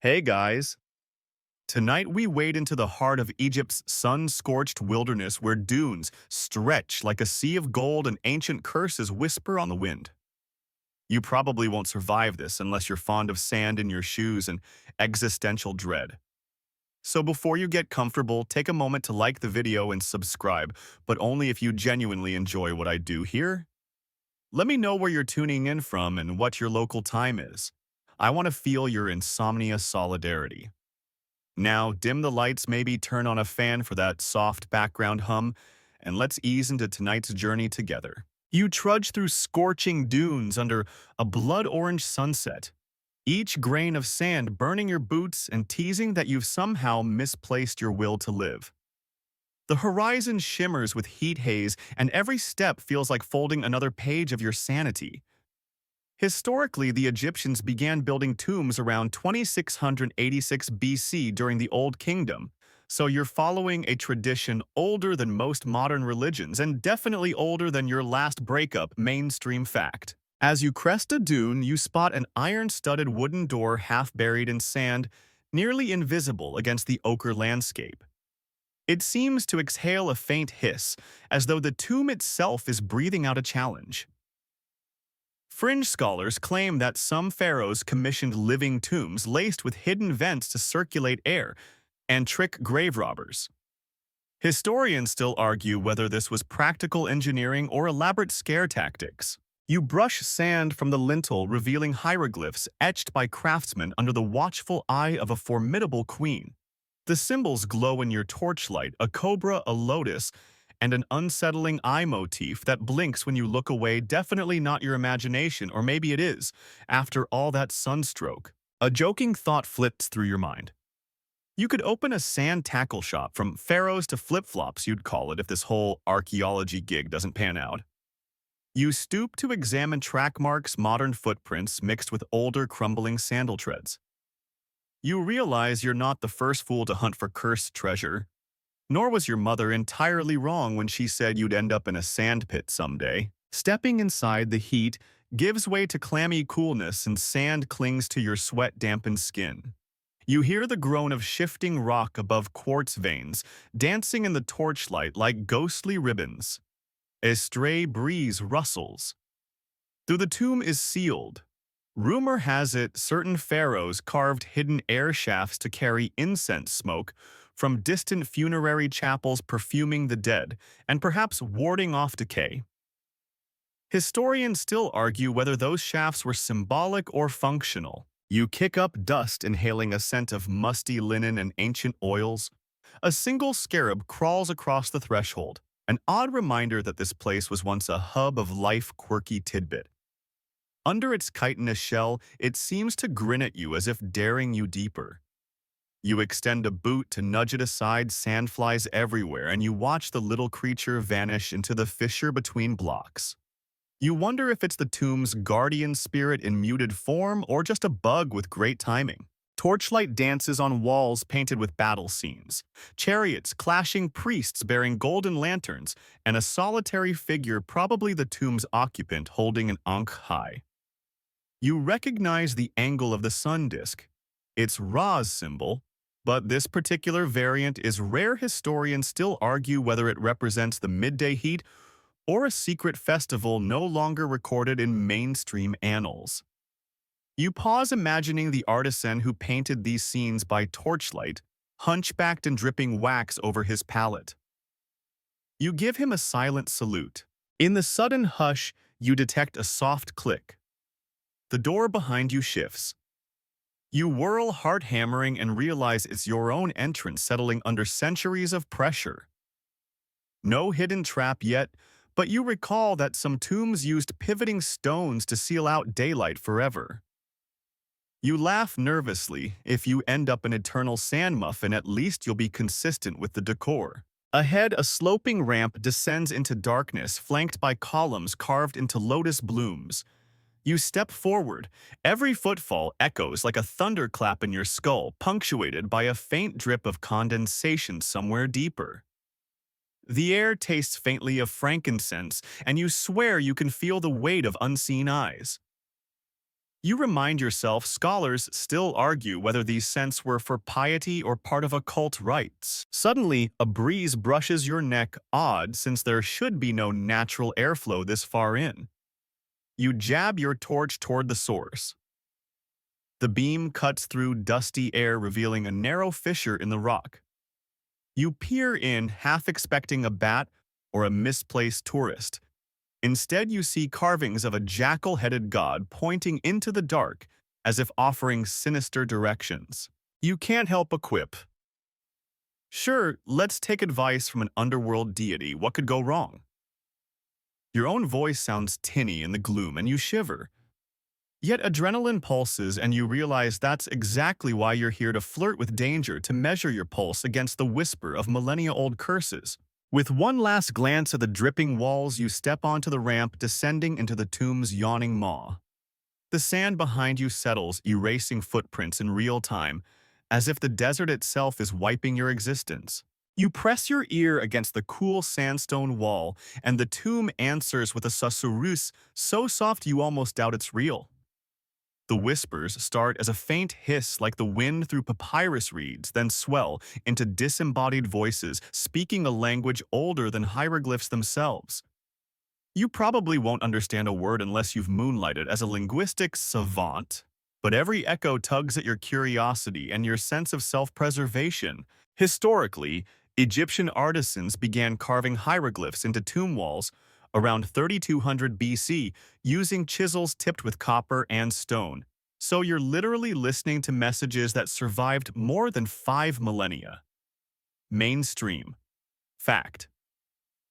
Hey guys! Tonight we wade into the heart of Egypt's sun-scorched wilderness where dunes stretch like a sea of gold and ancient curses whisper on the wind. You probably won't survive this unless you're fond of sand in your shoes and existential dread. So before you get comfortable, take a moment to like the video and subscribe, but only if you genuinely enjoy what I do here. Let me know where you're tuning in from and what your local time is. I want to feel your insomnia solidarity. Now, dim the lights, maybe turn on a fan for that soft background hum, and let's ease into tonight's journey together. You trudge through scorching dunes under a blood-orange sunset, each grain of sand burning your boots and teasing that you've somehow misplaced your will to live. The horizon shimmers with heat haze, and every step feels like folding another page of your sanity. Historically, the Egyptians began building tombs around 2686 BC during the Old Kingdom, so you're following a tradition older than most modern religions and definitely older than your last breakup mainstream fact. As you crest a dune, you spot an iron-studded wooden door half buried in sand, nearly invisible against the ochre landscape. It seems to exhale a faint hiss, as though the tomb itself is breathing out a challenge. Fringe scholars claim that some pharaohs commissioned living tombs laced with hidden vents to circulate air and trick grave robbers. Historians still argue whether this was practical engineering or elaborate scare tactics. You brush sand from the lintel, revealing hieroglyphs etched by craftsmen under the watchful eye of a formidable queen. The symbols glow in your torchlight: a cobra, a lotus, and an unsettling eye motif that blinks when you look away. Definitely not your imagination, or maybe it is, after all that sunstroke. A joking thought flits through your mind. You could open a sand tackle shop, from pharaohs to flip-flops you'd call it, if this whole archaeology gig doesn't pan out. You stoop to examine track marks, modern footprints mixed with older crumbling sandal treads. You realize you're not the first fool to hunt for cursed treasure. Nor was your mother entirely wrong when she said you'd end up in a sandpit someday. Stepping inside, the heat gives way to clammy coolness and sand clings to your sweat-dampened skin. You hear the groan of shifting rock above quartz veins, dancing in the torchlight like ghostly ribbons. A stray breeze rustles. Though the tomb is sealed, rumor has it certain pharaohs carved hidden air shafts to carry incense smoke from distant funerary chapels, perfuming the dead and perhaps warding off decay. Historians still argue whether those shafts were symbolic or functional. You kick up dust, inhaling a scent of musty linen and ancient oils. A single scarab crawls across the threshold, an odd reminder that this place was once a hub of life. Quirky tidbit. Under its chitinous shell, it seems to grin at you as if daring you deeper. You extend a boot to nudge it aside, sand flies everywhere, and you watch the little creature vanish into the fissure between blocks. You wonder if it's the tomb's guardian spirit in muted form or just a bug with great timing. Torchlight dances on walls painted with battle scenes, chariots clashing, priests bearing golden lanterns, and a solitary figure, probably the tomb's occupant, holding an ankh high. You recognize the angle of the sun disk. It's Ra's symbol, but this particular variant is rare. Historians still argue whether it represents the midday heat or a secret festival no longer recorded in mainstream annals. You pause, imagining the artisan who painted these scenes by torchlight, hunchbacked and dripping wax over his palette. You give him a silent salute. In the sudden hush, you detect a soft click. The door behind you shifts. You whirl, heart hammering, and realize it's your own entrance, settling under centuries of pressure. No hidden trap yet, but you recall that some tombs used pivoting stones to seal out daylight forever. You laugh nervously. If you end up an eternal sand muffin, at least you'll be consistent with the decor. Ahead, a sloping ramp descends into darkness, flanked by columns carved into lotus blooms. You step forward. Every footfall echoes like a thunderclap in your skull, punctuated by a faint drip of condensation somewhere deeper. The air tastes faintly of frankincense, and you swear you can feel the weight of unseen eyes. You remind yourself scholars still argue whether these scents were for piety or part of occult rites. Suddenly, a breeze brushes your neck, odd since there should be no natural airflow this far in. You jab your torch toward the source. The beam cuts through dusty air, revealing a narrow fissure in the rock. You peer in, half expecting a bat or a misplaced tourist. Instead, you see carvings of a jackal-headed god pointing into the dark as if offering sinister directions. You can't help but quip. Sure, let's take advice from an underworld deity. What could go wrong? Your own voice sounds tinny in the gloom and you shiver. Yet adrenaline pulses and you realize that's exactly why you're here, to flirt with danger, to measure your pulse against the whisper of millennia-old curses. With one last glance at the dripping walls, you step onto the ramp, descending into the tomb's yawning maw. The sand behind you settles, erasing footprints in real time, as if the desert itself is wiping your existence. You press your ear against the cool sandstone wall, and the tomb answers with a susurrus so soft you almost doubt it's real. The whispers start as a faint hiss like the wind through papyrus reeds, then swell into disembodied voices speaking a language older than hieroglyphs themselves. You probably won't understand a word unless you've moonlighted as a linguistics savant, but every echo tugs at your curiosity and your sense of self-preservation. Historically, Egyptian artisans began carving hieroglyphs into tomb walls around 3200 BC using chisels tipped with copper and stone. So you're literally listening to messages that survived more than 5 millennia. Mainstream. Fact.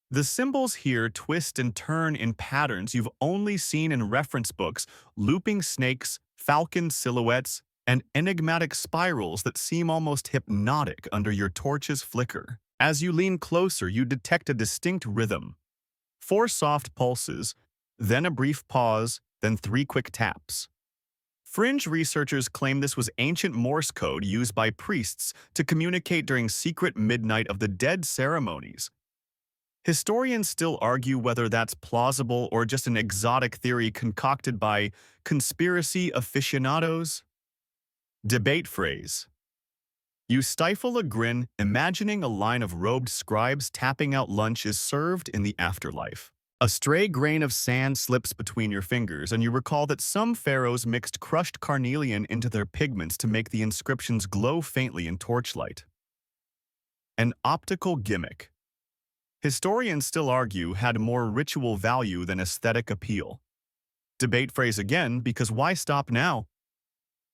The symbols here twist and turn in patterns you've only seen in reference books, looping snakes, falcon silhouettes, and enigmatic spirals that seem almost hypnotic under your torch's flicker. As you lean closer, you detect a distinct rhythm. 4 soft pulses, then a brief pause, then 3 quick taps. Fringe researchers claim this was ancient Morse code used by priests to communicate during secret Midnight of the Dead ceremonies. Historians still argue whether that's plausible or just an exotic theory concocted by conspiracy aficionados. Debate phrase. You stifle a grin, imagining a line of robed scribes tapping out lunch is served in the afterlife. A stray grain of sand slips between your fingers, and you recall that some pharaohs mixed crushed carnelian into their pigments to make the inscriptions glow faintly in torchlight. An optical gimmick. Historians still argue had more ritual value than aesthetic appeal. Debate phrase again, because why stop now?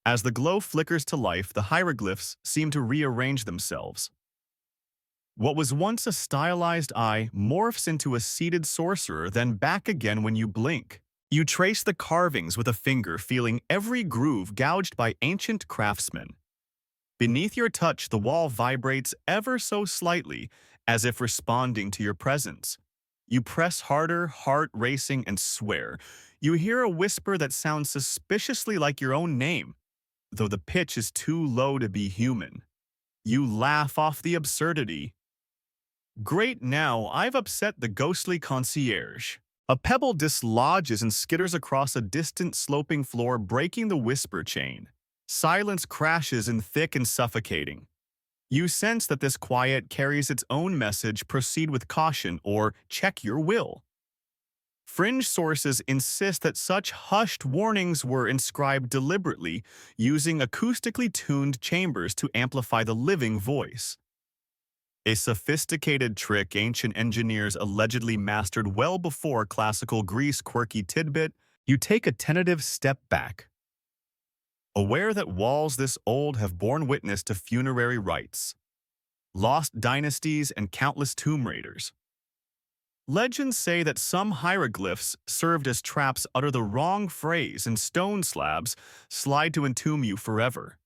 As the glow flickers to life, the hieroglyphs seem to rearrange themselves. What was once a stylized eye morphs into a seated sorcerer, then back again when you blink. You trace the carvings with a finger, feeling every groove gouged by ancient craftsmen. Beneath your touch, the wall vibrates ever so slightly, as if responding to your presence. You press harder, heart racing, and swear. You hear a whisper that sounds suspiciously like your own name, though the pitch is too low to be human. You laugh off the absurdity. Great, now I've upset the ghostly concierge. A pebble dislodges and skitters across a distant sloping floor, breaking the whisper chain. Silence crashes in thick and suffocating. You sense that this quiet carries its own message: proceed with caution or check your will. Fringe sources insist that such hushed warnings were inscribed deliberately, using acoustically tuned chambers to amplify the living voice. A sophisticated trick ancient engineers allegedly mastered well before classical Greece. Quirky tidbit, you take a tentative step back, aware that walls this old have borne witness to funerary rites, lost dynasties, and countless tomb raiders. Legends say that some hieroglyphs served as traps. Utter the wrong phrase and stone slabs slide to entomb you forever.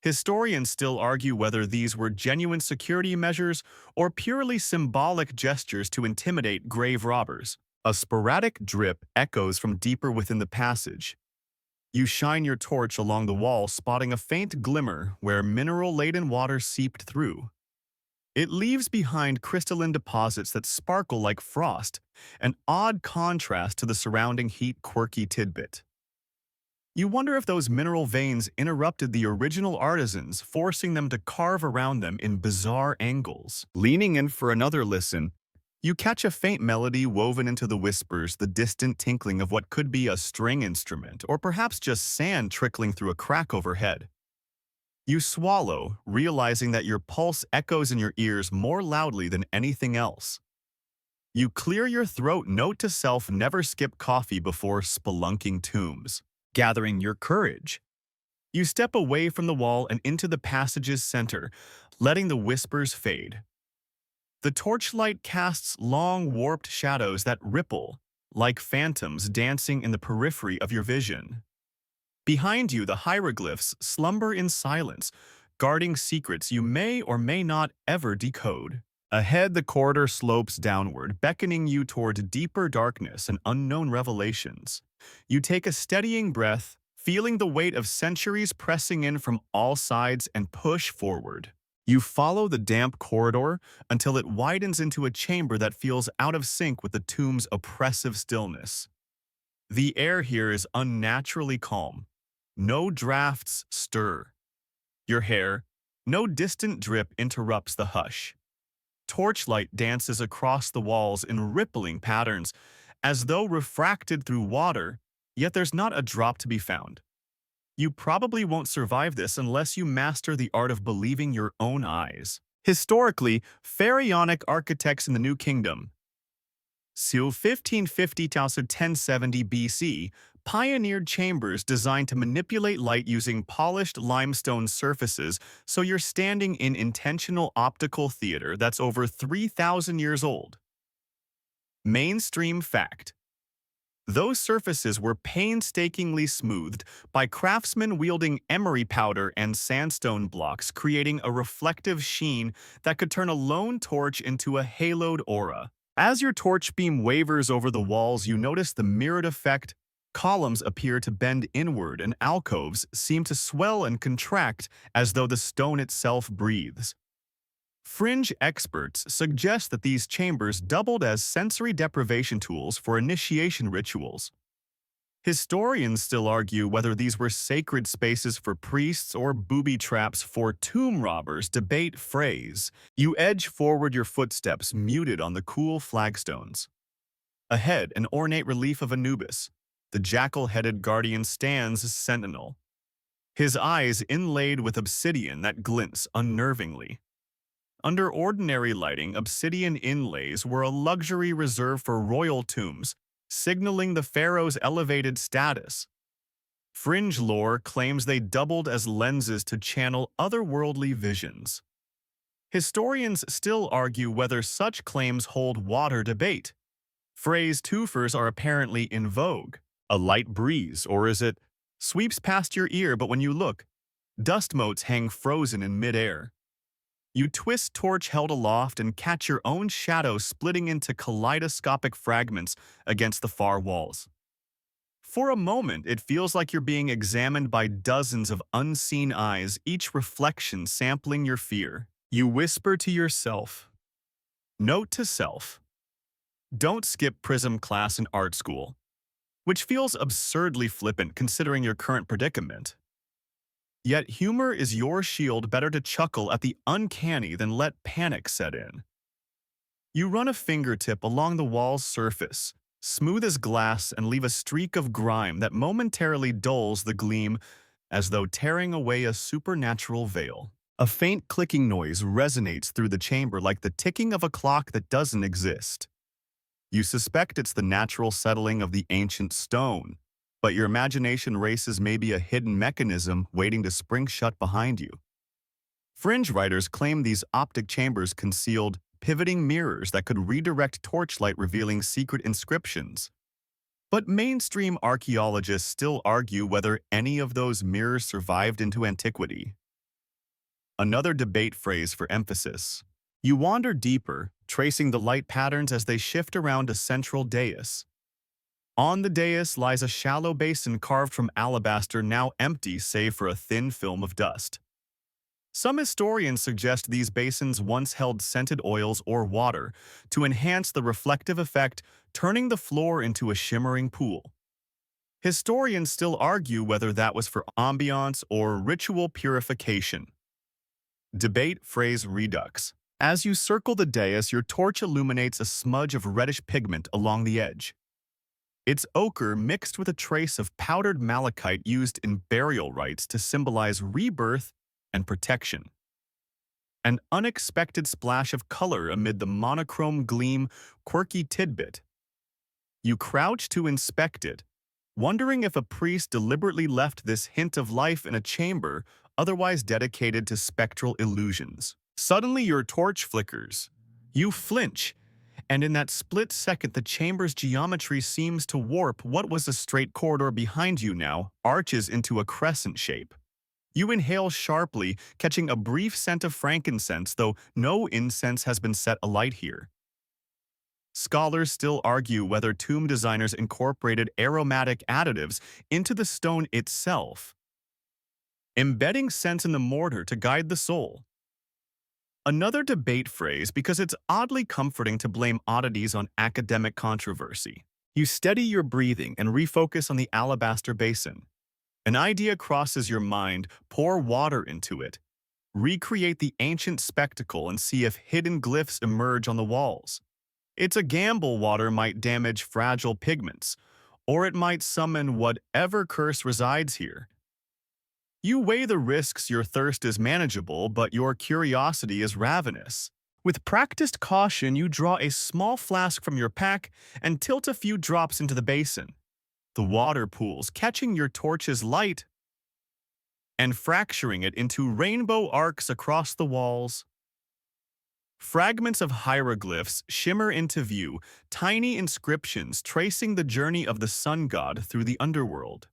Historians still argue whether these were genuine security measures or purely symbolic gestures to intimidate grave robbers. A sporadic drip echoes from deeper within the passage. You shine your torch along the wall, spotting a faint glimmer where mineral-laden water seeped through. It leaves behind crystalline deposits that sparkle like frost, an odd contrast to the surrounding heat. Quirky tidbit. You wonder if those mineral veins interrupted the original artisans, forcing them to carve around them in bizarre angles. Leaning in for another listen, you catch a faint melody woven into the whispers, the distant tinkling of what could be a string instrument, or perhaps just sand trickling through a crack overhead. You swallow, realizing that your pulse echoes in your ears more loudly than anything else. You clear your throat, note to self never skip coffee before spelunking tombs. Gathering your courage, you step away from the wall and into the passage's center, letting the whispers fade. The torchlight casts long, warped shadows that ripple, like phantoms dancing in the periphery of your vision. Behind you, the hieroglyphs slumber in silence, guarding secrets you may or may not ever decode. Ahead, the corridor slopes downward, beckoning you toward deeper darkness and unknown revelations. You take a steadying breath, feeling the weight of centuries pressing in from all sides, and push forward. You follow the damp corridor until it widens into a chamber that feels out of sync with the tomb's oppressive stillness. The air here is unnaturally calm. No drafts stir. Your hair, no distant drip interrupts the hush. Torchlight dances across the walls in rippling patterns, as though refracted through water, yet there's not a drop to be found. You probably won't survive this unless you master the art of believing your own eyes. Historically, pharaonic architects in the New Kingdom, circa 1550 to 1070 BC, pioneered chambers designed to manipulate light using polished limestone surfaces, so you're standing in intentional optical theater that's over 3,000 years old. Mainstream fact: those surfaces were painstakingly smoothed by craftsmen wielding emery powder and sandstone blocks, creating a reflective sheen that could turn a lone torch into a haloed aura. As your torch beam wavers over the walls, you notice the mirrored effect. Columns appear to bend inward and alcoves seem to swell and contract as though the stone itself breathes. Fringe experts suggest that these chambers doubled as sensory deprivation tools for initiation rituals. Historians still argue whether these were sacred spaces for priests or booby traps for tomb robbers. Debate phrase. You edge forward, your footsteps muted on the cool flagstones. Ahead, an ornate relief of Anubis. The jackal-headed guardian stands as sentinel, his eyes inlaid with obsidian that glints unnervingly. Under ordinary lighting, obsidian inlays were a luxury reserved for royal tombs, signaling the pharaoh's elevated status. Fringe lore claims they doubled as lenses to channel otherworldly visions. Historians still argue whether such claims hold water. Debate. Phrase twofers are apparently in vogue. A light breeze, or is it, sweeps past your ear, but when you look, dust motes hang frozen in midair. You twist torch held aloft and catch your own shadow splitting into kaleidoscopic fragments against the far walls. For a moment, it feels like you're being examined by dozens of unseen eyes, each reflection sampling your fear. You whisper to yourself. Note to self: don't skip Prism class in art school, which feels absurdly flippant considering your current predicament. Yet humor is your shield, better to chuckle at the uncanny than let panic set in. You run a fingertip along the wall's surface, smooth as glass, and leave a streak of grime that momentarily dulls the gleam as though tearing away a supernatural veil. A faint clicking noise resonates through the chamber like the ticking of a clock that doesn't exist. You suspect it's the natural settling of the ancient stone, but your imagination races maybe a hidden mechanism waiting to spring shut behind you. Fringe writers claim these optic chambers concealed pivoting mirrors that could redirect torchlight, revealing secret inscriptions. But mainstream archaeologists still argue whether any of those mirrors survived into antiquity. Another debate phrase for emphasis. You wander deeper, tracing the light patterns as they shift around a central dais. On the dais lies a shallow basin carved from alabaster, now empty save for a thin film of dust. Some historians suggest these basins once held scented oils or water to enhance the reflective effect, turning the floor into a shimmering pool. Historians still argue whether that was for ambiance or ritual purification. Debate phrase redux. As you circle the dais, your torch illuminates a smudge of reddish pigment along the edge. It's ochre mixed with a trace of powdered malachite used in burial rites to symbolize rebirth and protection. An unexpected splash of color amid the monochrome gleam, quirky tidbit. You crouch to inspect it, wondering if a priest deliberately left this hint of life in a chamber otherwise dedicated to spectral illusions. Suddenly your torch flickers. You flinch, and in that split second the chamber's geometry seems to warp. What was a straight corridor behind you now arches into a crescent shape. You inhale sharply, catching a brief scent of frankincense, though no incense has been set alight here. Scholars still argue whether tomb designers incorporated aromatic additives into the stone itself, embedding scents in the mortar to guide the soul. Another debate phrase because it's oddly comforting to blame oddities on academic controversy. You steady your breathing and refocus on the alabaster basin. An idea crosses your mind, pour water into it. Recreate the ancient spectacle and see if hidden glyphs emerge on the walls. It's a gamble. Water might damage fragile pigments, or it might summon whatever curse resides here. You weigh the risks. Your thirst is manageable, but your curiosity is ravenous. With practiced caution, you draw a small flask from your pack and tilt a few drops into the basin. The water pools, catching your torch's light and fracturing it into rainbow arcs across the walls. Fragments of hieroglyphs shimmer into view, tiny inscriptions tracing the journey of the sun god through the underworld.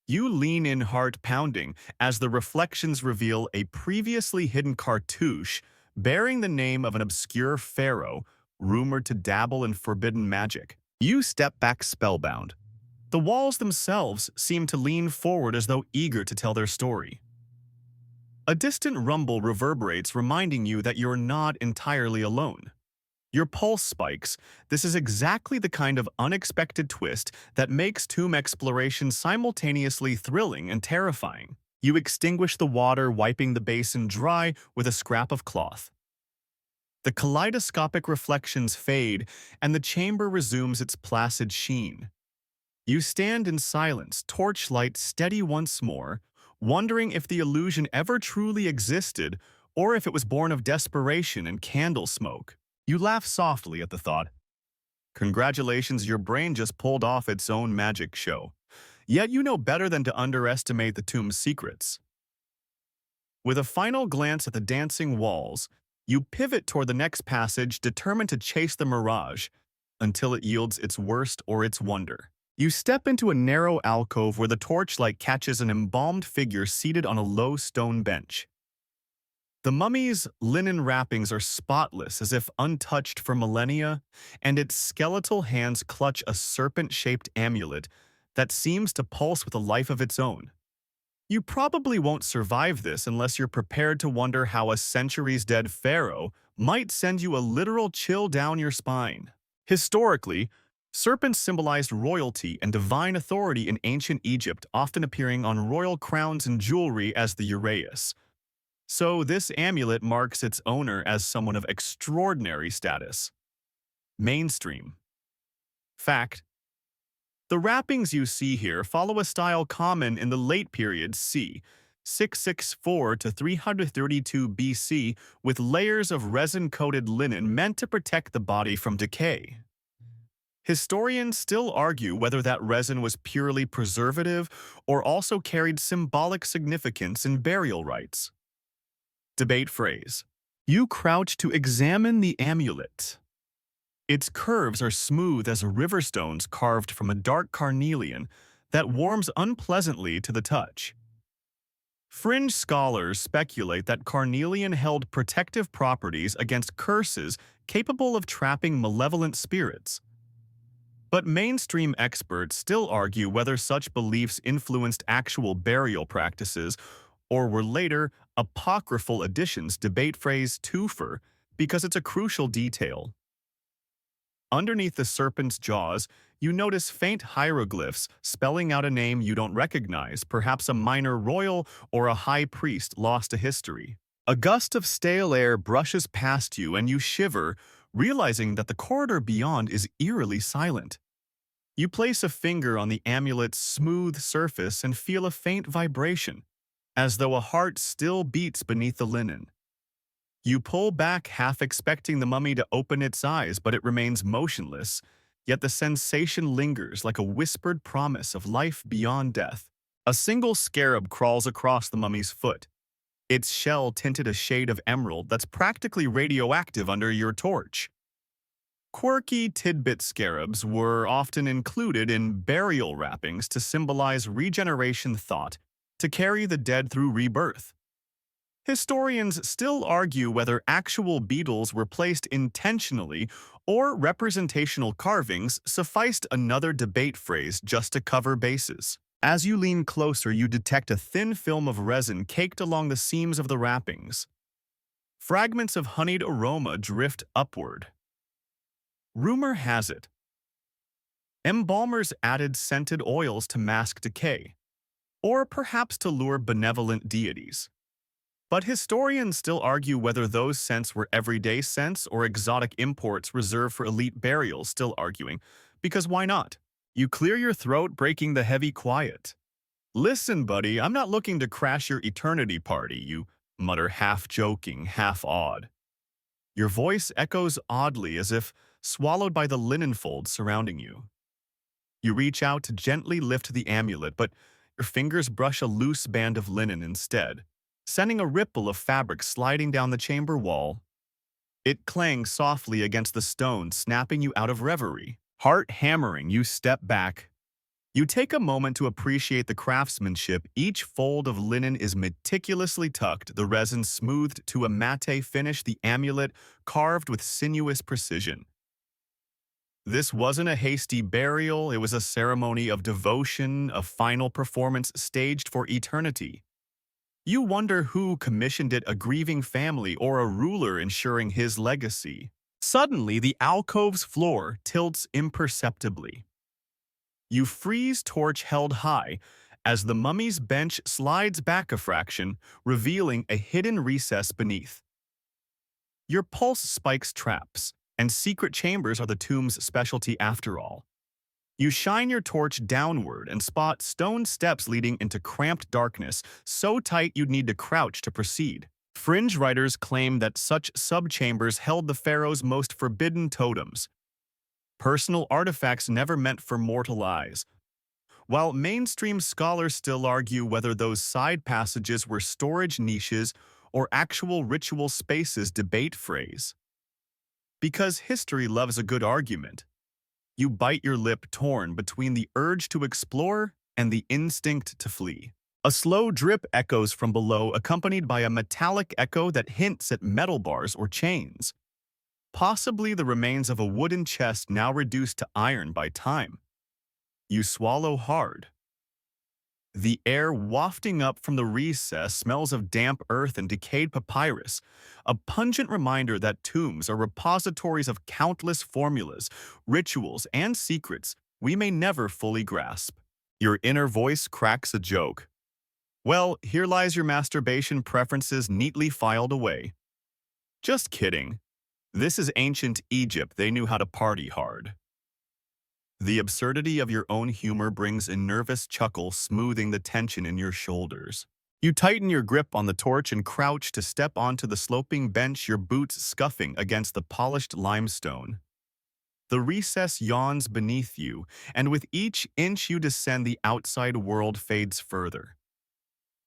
You lean in, heart pounding, as the reflections reveal a previously hidden cartouche bearing the name of an obscure pharaoh rumored to dabble in forbidden magic. You step back spellbound. The walls themselves seem to lean forward as though eager to tell their story. A distant rumble reverberates, reminding you that you're not entirely alone. Your pulse spikes. This is exactly the kind of unexpected twist that makes tomb exploration simultaneously thrilling and terrifying. You extinguish the water, wiping the basin dry with a scrap of cloth. The kaleidoscopic reflections fade, and the chamber resumes its placid sheen. You stand in silence, torchlight steady once more, wondering if the illusion ever truly existed or if it was born of desperation and candle smoke. You laugh softly at the thought. Congratulations, your brain just pulled off its own magic show. Yet you know better than to underestimate the tomb's secrets. With a final glance at the dancing walls, you pivot toward the next passage, determined to chase the mirage until it yields its worst or its wonder. You step into a narrow alcove where the torchlight catches an embalmed figure seated on a low stone bench. The mummy's linen wrappings are spotless, as if untouched for millennia, and its skeletal hands clutch a serpent-shaped amulet that seems to pulse with a life of its own. You probably won't survive this unless you're prepared to wonder how a centuries-dead pharaoh might send you a literal chill down your spine. Historically, serpents symbolized royalty and divine authority in ancient Egypt, often appearing on royal crowns and jewelry as the uraeus. So this amulet marks its owner as someone of extraordinary status. Mainstream. Fact: the wrappings you see here follow a style common in the late period c. 664 to 332 BC, with layers of resin-coated linen meant to protect the body from decay. Historians still argue whether that resin was purely preservative or also carried symbolic significance in burial rites. Debate phrase: you crouch to examine the amulet. Its curves are smooth as river stones carved from a dark carnelian that warms unpleasantly to the touch. Fringe scholars speculate that carnelian held protective properties against curses capable of trapping malevolent spirits. But mainstream experts still argue whether such beliefs influenced actual burial practices or were later apocryphal additions. Debate phrase twofer because it's a crucial detail. Underneath the serpent's jaws, you notice faint hieroglyphs spelling out a name you don't recognize, perhaps a minor royal or a high priest lost to history. A gust of stale air brushes past you and you shiver, realizing that the corridor beyond is eerily silent. You place a finger on the amulet's smooth surface and feel a faint vibration, as though a heart still beats beneath the linen. You pull back, half expecting the mummy to open its eyes, but it remains motionless, yet the sensation lingers like a whispered promise of life beyond death. A single scarab crawls across the mummy's foot, its shell tinted a shade of emerald that's practically radioactive under your torch. Quirky tidbit scarabs were often included in burial wrappings to symbolize regeneration thought, to carry the dead through rebirth. Historians still argue whether actual beetles were placed intentionally or representational carvings sufficed another debate phrase just to cover bases. As you lean closer, you detect a thin film of resin caked along the seams of the wrappings. Fragments of honeyed aroma drift upward. Rumor has it, embalmers added scented oils to mask decay, or perhaps to lure benevolent deities. But historians still argue whether those scents were everyday scents or exotic imports reserved for elite burials, still arguing, because why not? You clear your throat, breaking the heavy quiet. Listen, buddy, I'm not looking to crash your eternity party, you mutter, half joking, half awed. Your voice echoes oddly as if swallowed by the linen folds surrounding you. You reach out to gently lift the amulet, but your fingers brush a loose band of linen instead, sending a ripple of fabric sliding down the chamber wall. It clangs softly against the stone, snapping you out of reverie. Heart hammering, you step back. You take a moment to appreciate the craftsmanship. Each fold of linen is meticulously tucked, the resin smoothed to a matte finish, the amulet carved with sinuous precision. This wasn't a hasty burial, it was a ceremony of devotion, a final performance staged for eternity. You wonder who commissioned it, a grieving family or a ruler ensuring his legacy. Suddenly, the alcove's floor tilts imperceptibly. You freeze, torch held high, as the mummy's bench slides back a fraction, revealing a hidden recess beneath. Your pulse spikes, traps, and secret chambers are the tomb's specialty after all. You shine your torch downward and spot stone steps leading into cramped darkness, so tight you'd need to crouch to proceed. Fringe writers claim that such subchambers held the pharaoh's most forbidden totems, personal artifacts never meant for mortal eyes, while mainstream scholars still argue whether those side passages were storage niches or actual ritual spaces. Debate phrase. Because history loves a good argument. You bite your lip, torn between the urge to explore and the instinct to flee. A slow drip echoes from below, accompanied by a metallic echo that hints at metal bars or chains. Possibly the remains of a wooden chest now reduced to iron by time. You swallow hard. The air wafting up from the recess smells of damp earth and decayed papyrus, a pungent reminder that tombs are repositories of countless formulas, rituals, and secrets we may never fully grasp. Your inner voice cracks a joke. Well, here lies your masturbation preferences neatly filed away. Just kidding. This is ancient Egypt. They knew how to party hard. The absurdity of your own humor brings a nervous chuckle, smoothing the tension in your shoulders. You tighten your grip on the torch and crouch to step onto the sloping bench, your boots scuffing against the polished limestone. The recess yawns beneath you, and with each inch you descend, the outside world fades further.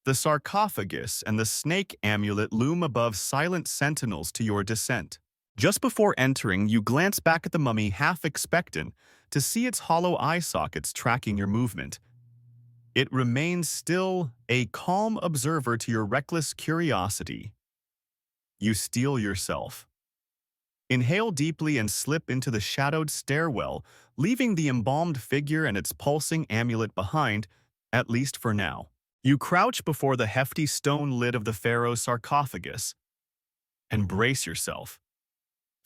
The sarcophagus and the snake amulet loom above, silent sentinels to your descent. Just before entering, you glance back at the mummy, half expectant to see its hollow eye sockets tracking your movement. It remains still, a calm observer to your reckless curiosity. You steel yourself. Inhale deeply and slip into the shadowed stairwell, leaving the embalmed figure and its pulsing amulet behind, at least for now. You crouch before the hefty stone lid of the pharaoh's sarcophagus and brace yourself.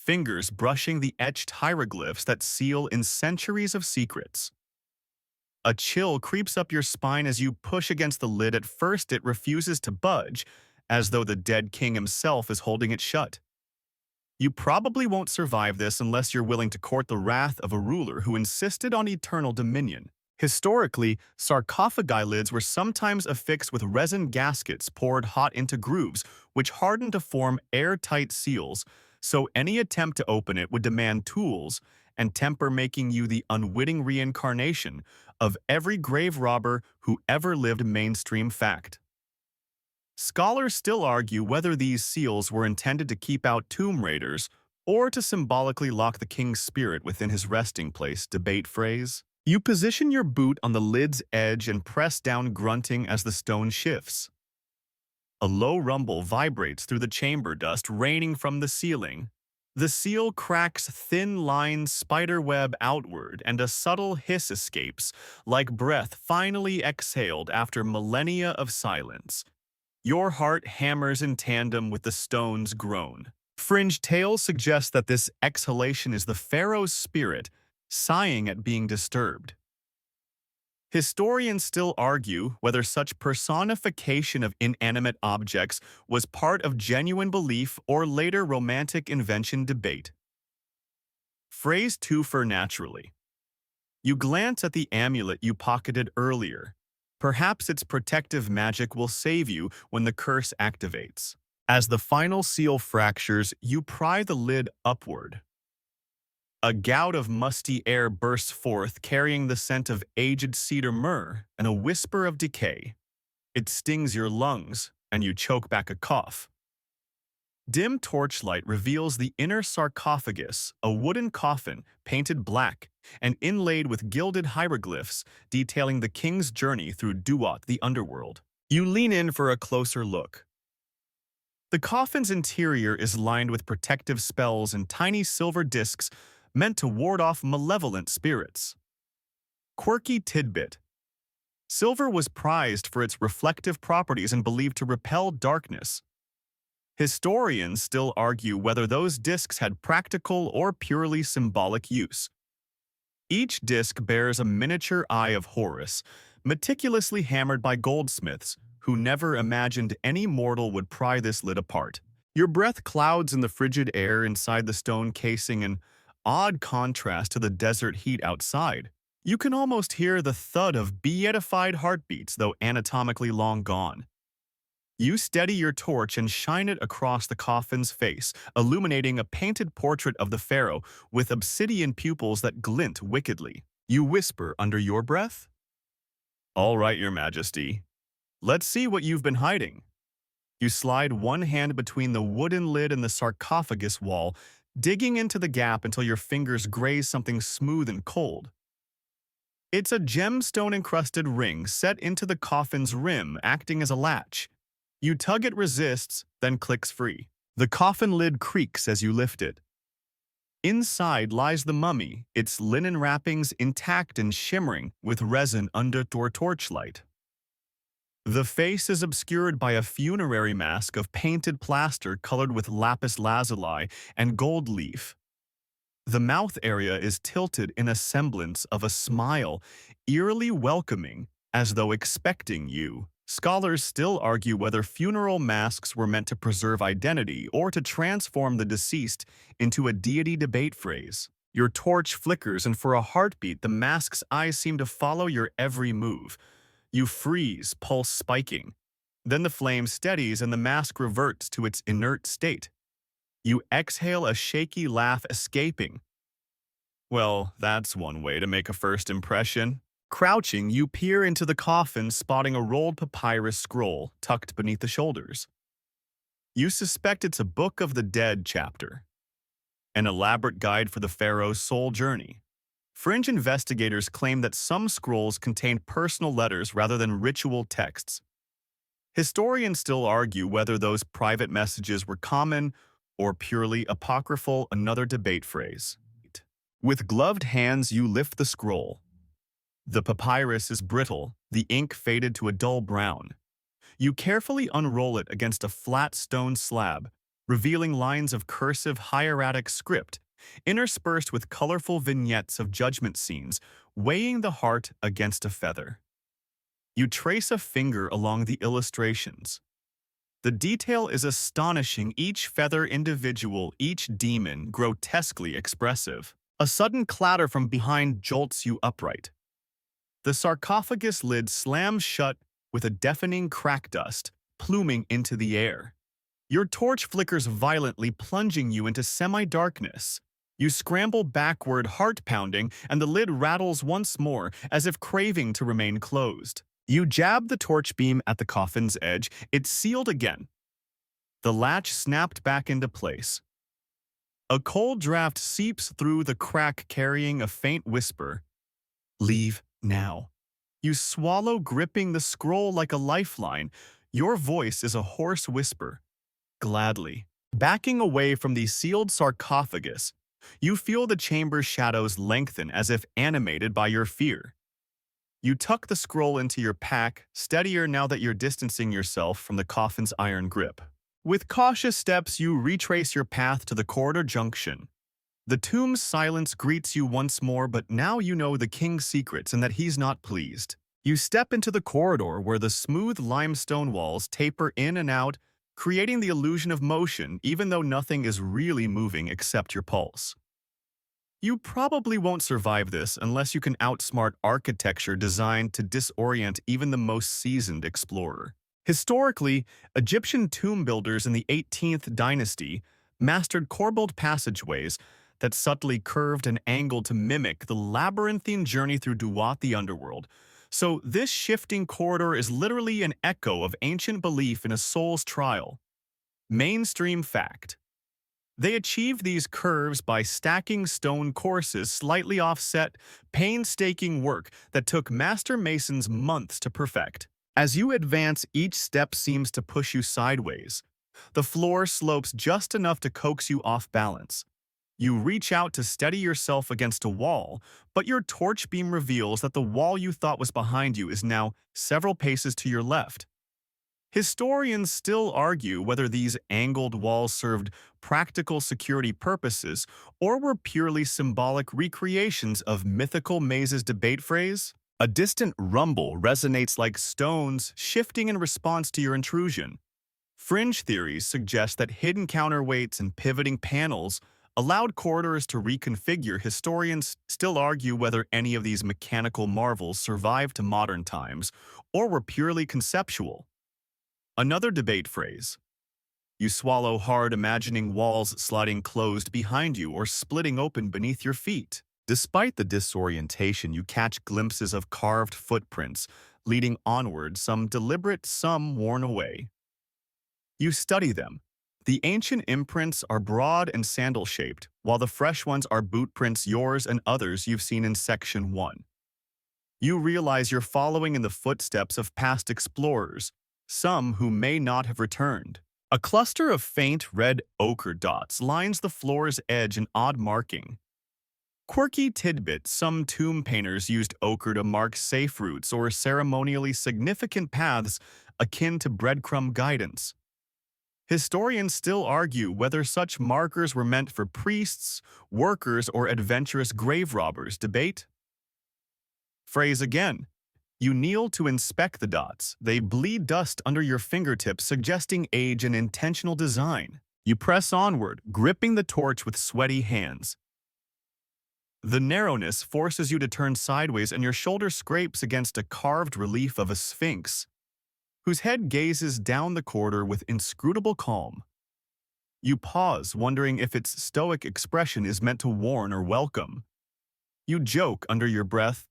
fingers brushing the etched hieroglyphs that seal in centuries of secrets. A chill creeps up your spine as you push against the lid. At first, it refuses to budge, as though the dead king himself is holding it shut. You probably won't survive this unless you're willing to court the wrath of a ruler who insisted on eternal dominion. Historically, sarcophagi lids were sometimes affixed with resin gaskets poured hot into grooves, which hardened to form airtight seals, so any attempt to open it would demand tools and temper, making you the unwitting reincarnation of every grave robber who ever lived. Mainstream fact. Scholars still argue whether these seals were intended to keep out tomb raiders or to symbolically lock the king's spirit within his resting place. Debate phrase. You position your boot on the lid's edge and press down, grunting as the stone shifts. A low rumble vibrates through the chamber, dust raining from the ceiling. The seal cracks, thin lines spiderweb outward, and a subtle hiss escapes, like breath finally exhaled after millennia of silence. Your heart hammers in tandem with the stone's groan. Fringe tales suggest that this exhalation is the pharaoh's spirit, sighing at being disturbed. Historians still argue whether such personification of inanimate objects was part of genuine belief or later romantic invention. Debate. Phrase 2 for naturally. You glance at the amulet you pocketed earlier. Perhaps its protective magic will save you when the curse activates. As the final seal fractures, you pry the lid upward. A gout of musty air bursts forth, carrying the scent of aged cedar myrrh and a whisper of decay. It stings your lungs, and you choke back a cough. Dim torchlight reveals the inner sarcophagus, a wooden coffin painted black and inlaid with gilded hieroglyphs detailing the king's journey through Duat, the underworld. You lean in for a closer look. The coffin's interior is lined with protective spells and tiny silver discs meant to ward off malevolent spirits. Quirky tidbit. Silver was prized for its reflective properties and believed to repel darkness. Historians still argue whether those discs had practical or purely symbolic use. Each disc bears a miniature eye of Horus, meticulously hammered by goldsmiths, who never imagined any mortal would pry this lid apart. Your breath clouds in the frigid air inside the stone casing, an odd contrast to the desert heat outside. You can almost hear the thud of beatified heartbeats, though anatomically long gone. You steady your torch and shine it across the coffin's face, illuminating a painted portrait of the pharaoh with obsidian pupils that glint wickedly. You whisper under your breath, "All right, Your Majesty. Let's see what you've been hiding." You slide one hand between the wooden lid and the sarcophagus wall, digging into the gap until your fingers graze something smooth and cold. It's a gemstone-encrusted ring set into the coffin's rim, acting as a latch. You tug, it resists, then clicks free. The coffin lid creaks as you lift it. Inside lies the mummy, its linen wrappings intact and shimmering with resin under torchlight. The face is obscured by a funerary mask of painted plaster colored with lapis lazuli and gold leaf. The mouth area is tilted in a semblance of a smile, eerily welcoming, as though expecting you. Scholars still argue whether funeral masks were meant to preserve identity or to transform the deceased into a deity. Debate phrase. Your torch flickers, and for a heartbeat, the mask's eyes seem to follow your every move. You freeze, pulse spiking. Then the flame steadies and the mask reverts to its inert state. You exhale, a shaky laugh escaping. Well, that's one way to make a first impression. Crouching, you peer into the coffin, spotting a rolled papyrus scroll tucked beneath the shoulders. You suspect it's a Book of the Dead chapter, an elaborate guide for the pharaoh's soul journey. Fringe investigators claim that some scrolls contained personal letters rather than ritual texts. Historians still argue whether those private messages were common or purely apocryphal. Another debate phrase. With gloved hands, you lift the scroll. The papyrus is brittle, the ink faded to a dull brown. You carefully unroll it against a flat stone slab, revealing lines of cursive hieratic script, interspersed with colorful vignettes of judgment scenes, weighing the heart against a feather. You trace a finger along the illustrations. The detail is astonishing, each feather individual, each demon grotesquely expressive. A sudden clatter from behind jolts you upright. The sarcophagus lid slams shut with a deafening crack dust, pluming into the air. Your torch flickers violently, plunging you into semi-darkness. You scramble backward, heart pounding, and the lid rattles once more, as if craving to remain closed. You jab the torch beam at the coffin's edge. It's sealed again. The latch snapped back into place. A cold draft seeps through the crack, carrying a faint whisper. Leave now. You swallow, gripping the scroll like a lifeline. Your voice is a hoarse whisper. Gladly. Backing away from the sealed sarcophagus, you feel the chamber's shadows lengthen as if animated by your fear. You tuck the scroll into your pack, steadier now that you're distancing yourself from the coffin's iron grip. With cautious steps, you retrace your path to the corridor junction. The tomb's silence greets you once more, but now you know the king's secrets and that he's not pleased. You step into the corridor where the smooth limestone walls taper in and out, creating the illusion of motion even though nothing is really moving except your pulse. You probably won't survive this unless you can outsmart architecture designed to disorient even the most seasoned explorer. Historically, Egyptian tomb builders in the 18th dynasty mastered corbelled passageways that subtly curved and angled to mimic the labyrinthine journey through Duat, the underworld. So this shifting corridor is literally an echo of ancient belief in a soul's trial. Mainstream fact. They achieved these curves by stacking stone courses slightly offset, painstaking work that took master masons months to perfect. As you advance, each step seems to push you sideways. The floor slopes just enough to coax you off balance. You reach out to steady yourself against a wall, but your torch beam reveals that the wall you thought was behind you is now several paces to your left. Historians still argue whether these angled walls served practical security purposes or were purely symbolic recreations of mythical mazes. Debate phrase. A distant rumble resonates like stones shifting in response to your intrusion. Fringe theories suggest that hidden counterweights and pivoting panels allowed corridors to reconfigure. Historians still argue whether any of these mechanical marvels survived to modern times or were purely conceptual. Another debate phrase. You swallow hard, imagining walls sliding closed behind you or splitting open beneath your feet. Despite the disorientation, you catch glimpses of carved footprints leading onward, some deliberate, some worn away. You study them. The ancient imprints are broad and sandal-shaped, while the fresh ones are boot prints, yours and others you've seen in Section 1. You realize you're following in the footsteps of past explorers, some who may not have returned. A cluster of faint red ochre dots lines the floor's edge, an odd marking. Quirky tidbit: some tomb painters used ochre to mark safe routes or ceremonially significant paths akin to breadcrumb guidance. Historians still argue whether such markers were meant for priests, workers, or adventurous grave robbers. Debate. Phrase again. You kneel to inspect the dots. They bleed dust under your fingertips, suggesting age and intentional design. You press onward, gripping the torch with sweaty hands. The narrowness forces you to turn sideways, and your shoulder scrapes against a carved relief of a sphinx, whose head gazes down the corridor with inscrutable calm. You pause, wondering if its stoic expression is meant to warn or welcome. You joke under your breath.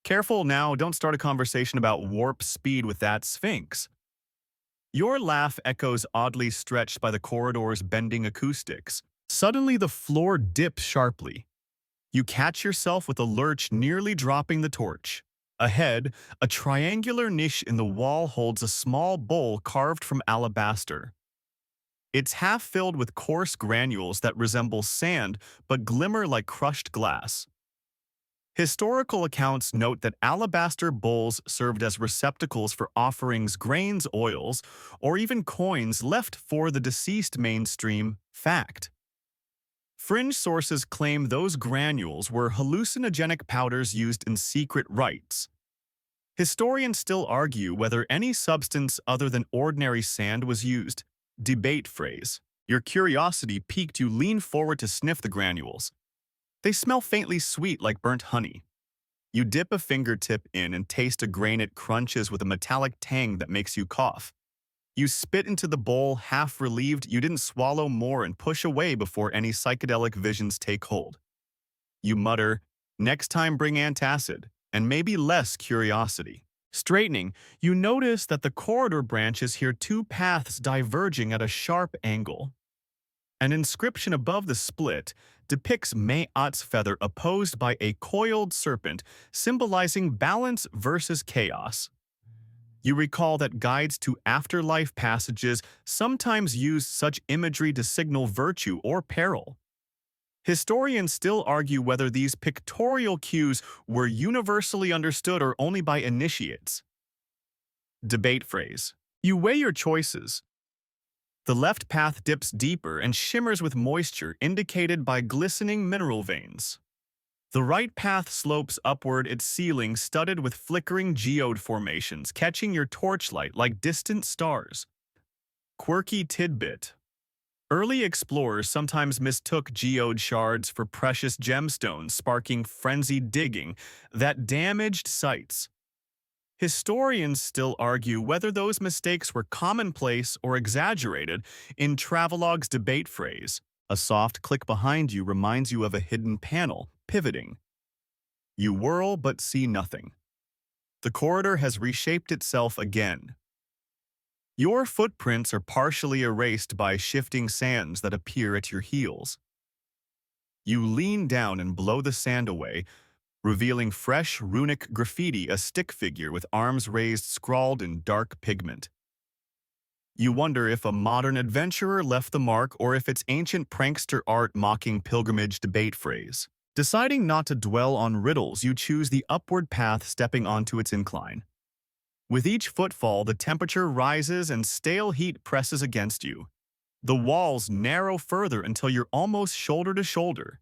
Careful now, don't start a conversation about warp speed with that sphinx. Your laugh echoes oddly, stretched by the corridor's bending acoustics. Suddenly, the floor dips sharply. You catch yourself with a lurch, nearly dropping the torch. Ahead, a triangular niche in the wall holds a small bowl carved from alabaster. It's half filled with coarse granules that resemble sand but glimmer like crushed glass. Historical accounts note that alabaster bowls served as receptacles for offerings, grains, oils, or even coins left for the deceased. Mainstream fact. Fringe sources claim those granules were hallucinogenic powders used in secret rites. Historians still argue whether any substance other than ordinary sand was used. Debate phrase. Your curiosity piqued, you lean forward to sniff the granules. They smell faintly sweet like burnt honey. You dip a fingertip in and taste a grain. It crunches with a metallic tang that makes you cough. You spit into the bowl, half relieved you didn't swallow more, and push away before any psychedelic visions take hold. You mutter, next time bring antacid, and maybe less curiosity. Straightening, you notice that the corridor branches here, two paths diverging at a sharp angle. An inscription above the split depicts Mayat's feather opposed by a coiled serpent, symbolizing balance versus chaos. You recall that guides to afterlife passages sometimes use such imagery to signal virtue or peril. Historians still argue whether these pictorial cues were universally understood or only by initiates. Debate phrase. You weigh your choices. The left path dips deeper and shimmers with moisture, indicated by glistening mineral veins. The right path slopes upward, its ceiling studded with flickering geode formations, catching your torchlight like distant stars. Quirky tidbit. Early explorers sometimes mistook geode shards for precious gemstones, sparking frenzied digging that damaged sites. Historians still argue whether those mistakes were commonplace or exaggerated. In travelogue's debate phrase, a soft click behind you reminds you of a hidden panel, pivoting. You whirl but see nothing. The corridor has reshaped itself again. Your footprints are partially erased by shifting sands that appear at your heels. You lean down and blow the sand away, revealing fresh runic graffiti, a stick figure with arms raised scrawled in dark pigment. You wonder if a modern adventurer left the mark or if it's ancient prankster art mocking pilgrimage. Debate phrase. Deciding not to dwell on riddles, you choose the upward path, stepping onto its incline. With each footfall, the temperature rises and stale heat presses against you. The walls narrow further until you're almost shoulder to shoulder.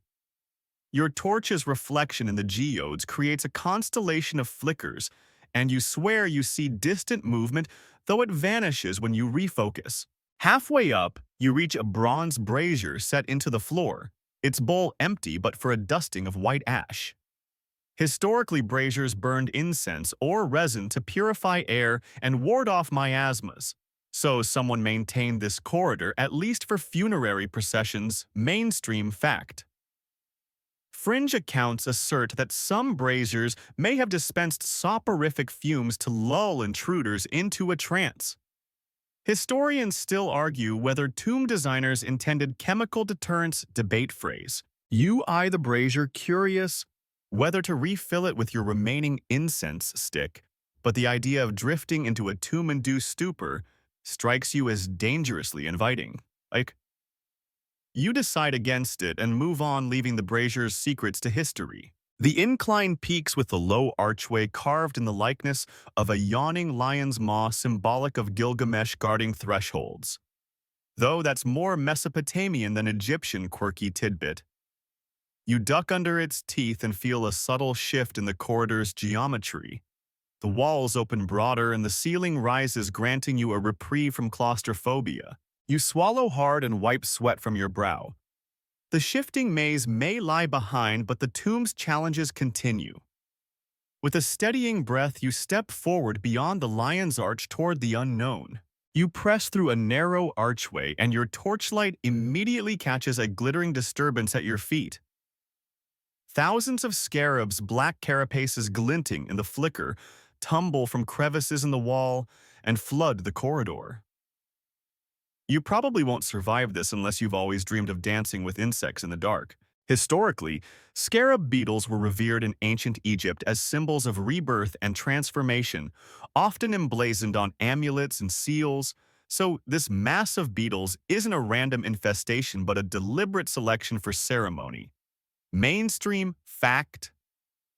Your torch's reflection in the geodes creates a constellation of flickers, and you swear you see distant movement, though it vanishes when you refocus. Halfway up, you reach a bronze brazier set into the floor, its bowl empty but for a dusting of white ash. Historically, braziers burned incense or resin to purify air and ward off miasmas. So someone maintained this corridor, at least for funerary processions. Mainstream fact. Fringe accounts assert that some braziers may have dispensed soporific fumes to lull intruders into a trance. Historians still argue whether tomb designers intended chemical deterrents. Debate phrase. You eye the brazier, curious whether to refill it with your remaining incense stick, but the idea of drifting into a tomb-induced stupor strikes you as dangerously inviting. You decide against it and move on, leaving the brazier's secrets to history. The incline peaks with the low archway carved in the likeness of a yawning lion's maw, symbolic of Gilgamesh guarding thresholds. Though that's more Mesopotamian than Egyptian. Quirky tidbit. You duck under its teeth and feel a subtle shift in the corridor's geometry. The walls open broader and the ceiling rises, granting you a reprieve from claustrophobia. You swallow hard and wipe sweat from your brow. The shifting maze may lie behind, but the tomb's challenges continue. With a steadying breath, you step forward beyond the lion's arch toward the unknown. You press through a narrow archway, and your torchlight immediately catches a glittering disturbance at your feet. Thousands of scarabs, black carapaces glinting in the flicker, tumble from crevices in the wall and flood the corridor. You probably won't survive this unless you've always dreamed of dancing with insects in the dark. Historically, scarab beetles were revered in ancient Egypt as symbols of rebirth and transformation, often emblazoned on amulets and seals. So this mass of beetles isn't a random infestation but a deliberate selection for ceremony. Mainstream fact.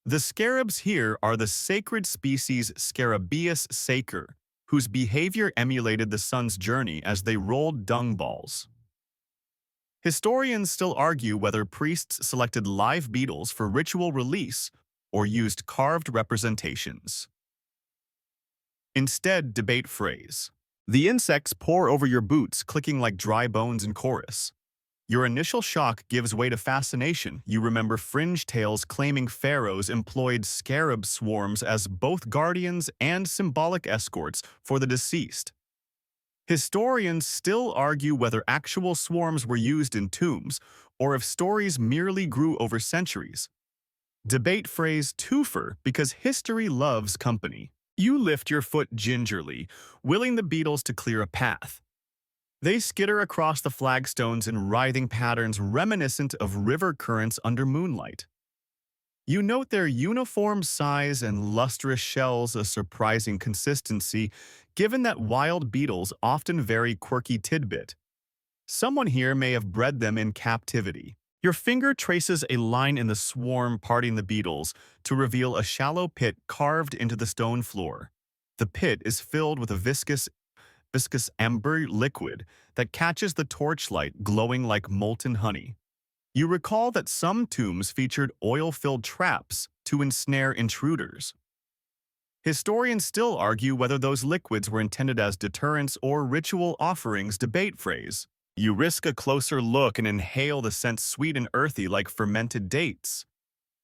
The scarabs here are the sacred species Scarabaeus sacer, whose behavior emulated the sun's journey as they rolled dung balls. Historians still argue whether priests selected live beetles for ritual release or used carved representations. Instead, debate phrase. The insects pour over your boots, clicking like dry bones in chorus. Your initial shock gives way to fascination. You remember fringe tales claiming pharaohs employed scarab swarms as both guardians and symbolic escorts for the deceased. Historians still argue whether actual swarms were used in tombs or if stories merely grew over centuries. Debate phrase twofer because history loves company. You lift your foot gingerly, willing the beetles to clear a path. They skitter across the flagstones in writhing patterns reminiscent of river currents under moonlight. You note their uniform size and lustrous shells, a surprising consistency, given that wild beetles often vary quirky tidbit. Someone here may have bred them in captivity. Your finger traces a line in the swarm parting the beetles to reveal a shallow pit carved into the stone floor. The pit is filled with a viscous amber liquid that catches the torchlight, glowing like molten honey. You recall that some tombs featured oil-filled traps to ensnare intruders. Historians still argue whether those liquids were intended as deterrents or ritual offerings. Debate phrase. You risk a closer look and inhale the scent sweet and earthy like fermented dates.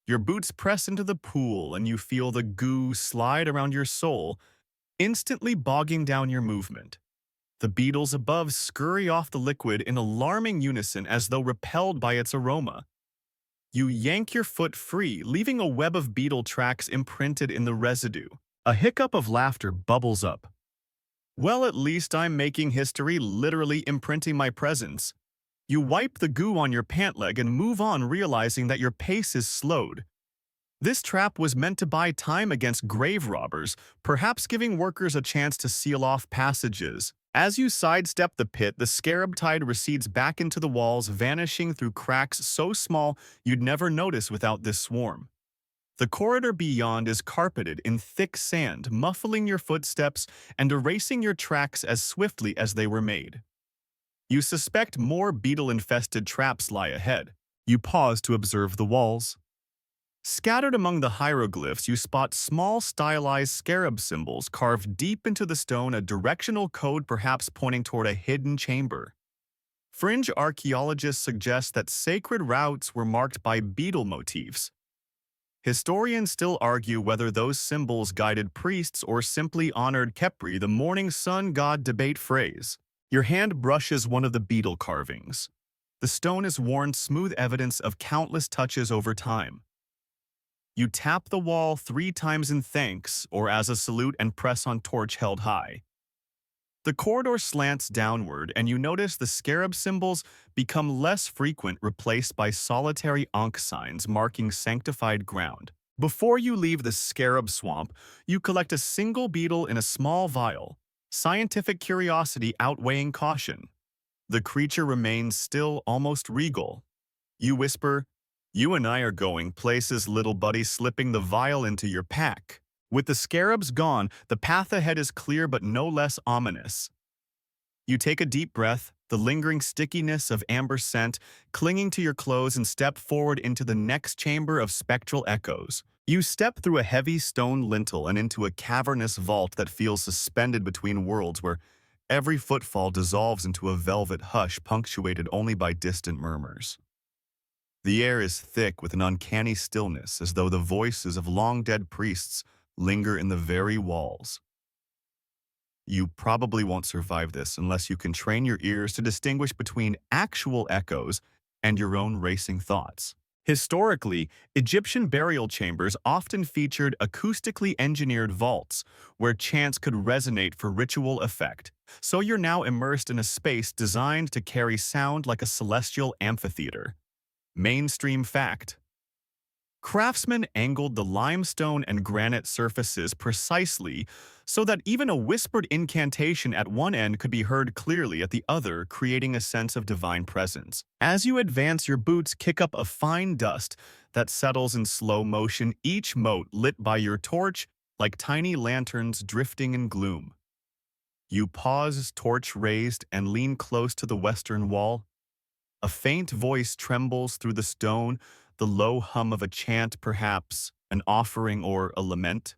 Your boots press into the pool and you feel the goo slide around your sole, instantly bogging down your movement. The beetles above scurry off the liquid in alarming unison as though repelled by its aroma. You yank your foot free, leaving a web of beetle tracks imprinted in the residue. A hiccup of laughter bubbles up. Well, at least I'm making history, literally imprinting my presence. You wipe the goo on your pant leg and move on, realizing that your pace is slowed. This trap was meant to buy time against grave robbers, perhaps giving workers a chance to seal off passages. As you sidestep the pit, the scarab tide recedes back into the walls, vanishing through cracks so small you'd never notice without this swarm. The corridor beyond is carpeted in thick sand, muffling your footsteps and erasing your tracks as swiftly as they were made. You suspect more beetle-infested traps lie ahead. You pause to observe the walls. Scattered among the hieroglyphs, you spot small stylized scarab symbols carved deep into the stone, a directional code perhaps pointing toward a hidden chamber. Fringe archaeologists suggest that sacred routes were marked by beetle motifs. Historians still argue whether those symbols guided priests or simply honored Khepri, the morning sun god. Debate phrase. Your hand brushes one of the beetle carvings. The stone is worn, smooth evidence of countless touches over time. You tap the wall 3 times in thanks or as a salute and press on torch held high. The corridor slants downward and you notice the scarab symbols become less frequent, replaced by solitary ankh signs marking sanctified ground. Before you leave the scarab swamp, you collect a single beetle in a small vial, scientific curiosity outweighing caution. The creature remains still, almost regal. You whisper, "You and I are going places, little buddy," slipping the vial into your pack. With the scarabs gone, the path ahead is clear but no less ominous. You take a deep breath, the lingering stickiness of amber scent clinging to your clothes, and step forward into the next chamber of spectral echoes. You step through a heavy stone lintel and into a cavernous vault that feels suspended between worlds, where every footfall dissolves into a velvet hush punctuated only by distant murmurs. The air is thick with an uncanny stillness, as though the voices of long-dead priests linger in the very walls. You probably won't survive this unless you can train your ears to distinguish between actual echoes and your own racing thoughts. Historically, Egyptian burial chambers often featured acoustically engineered vaults where chants could resonate for ritual effect. So you're now immersed in a space designed to carry sound like a celestial amphitheater. Mainstream fact. Craftsmen angled the limestone and granite surfaces precisely so that even a whispered incantation at one end could be heard clearly at the other, creating a sense of divine presence. As you advance, your boots kick up a fine dust that settles in slow motion, each mote lit by your torch like tiny lanterns drifting in gloom. You pause, torch raised, and lean close to the western wall. A faint voice trembles through the stone, the low hum of a chant, perhaps an offering or a lament.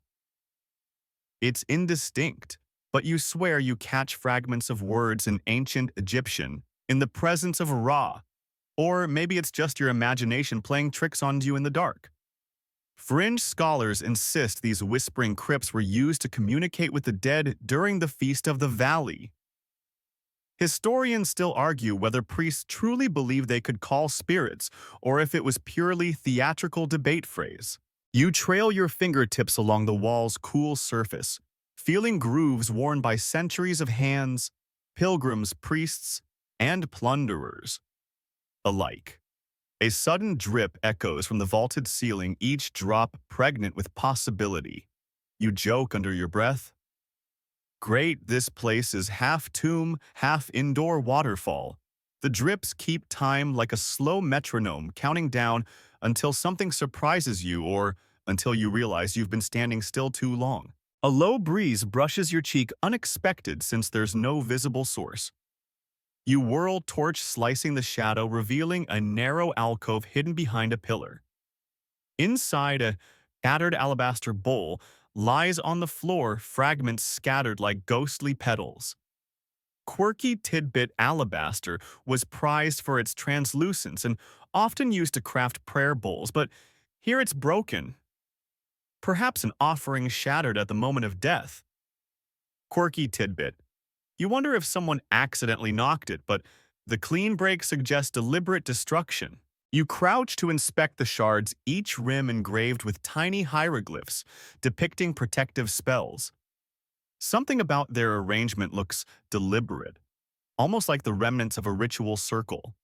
It's indistinct, but you swear you catch fragments of words in ancient Egyptian, in the presence of Ra, or maybe it's just your imagination playing tricks on you in the dark. Fringe scholars insist these whispering crypts were used to communicate with the dead during the Feast of the Valley. Historians still argue whether priests truly believed they could call spirits or if it was purely theatrical debate phrase. You trail your fingertips along the wall's cool surface, feeling grooves worn by centuries of hands, pilgrims, priests, and plunderers alike. A sudden drip echoes from the vaulted ceiling, each drop pregnant with possibility. You joke under your breath. Great, this place is half tomb, half indoor waterfall. The drips keep time like a slow metronome, counting down until something surprises you or until you realize you've been standing still too long. A low breeze brushes your cheek, unexpected since there's no visible source. You whirl, torch slicing the shadow, revealing a narrow alcove hidden behind a pillar. Inside, a battered alabaster bowl lies on the floor, fragments scattered like ghostly petals. Quirky tidbit alabaster was prized for its translucence and often used to craft prayer bowls, but here it's broken. Perhaps an offering shattered at the moment of death. Quirky tidbit. You wonder if someone accidentally knocked it, but the clean break suggests deliberate destruction. You crouch to inspect the shards, each rim engraved with tiny hieroglyphs depicting protective spells. Something about their arrangement looks deliberate, almost like the remnants of a ritual circle.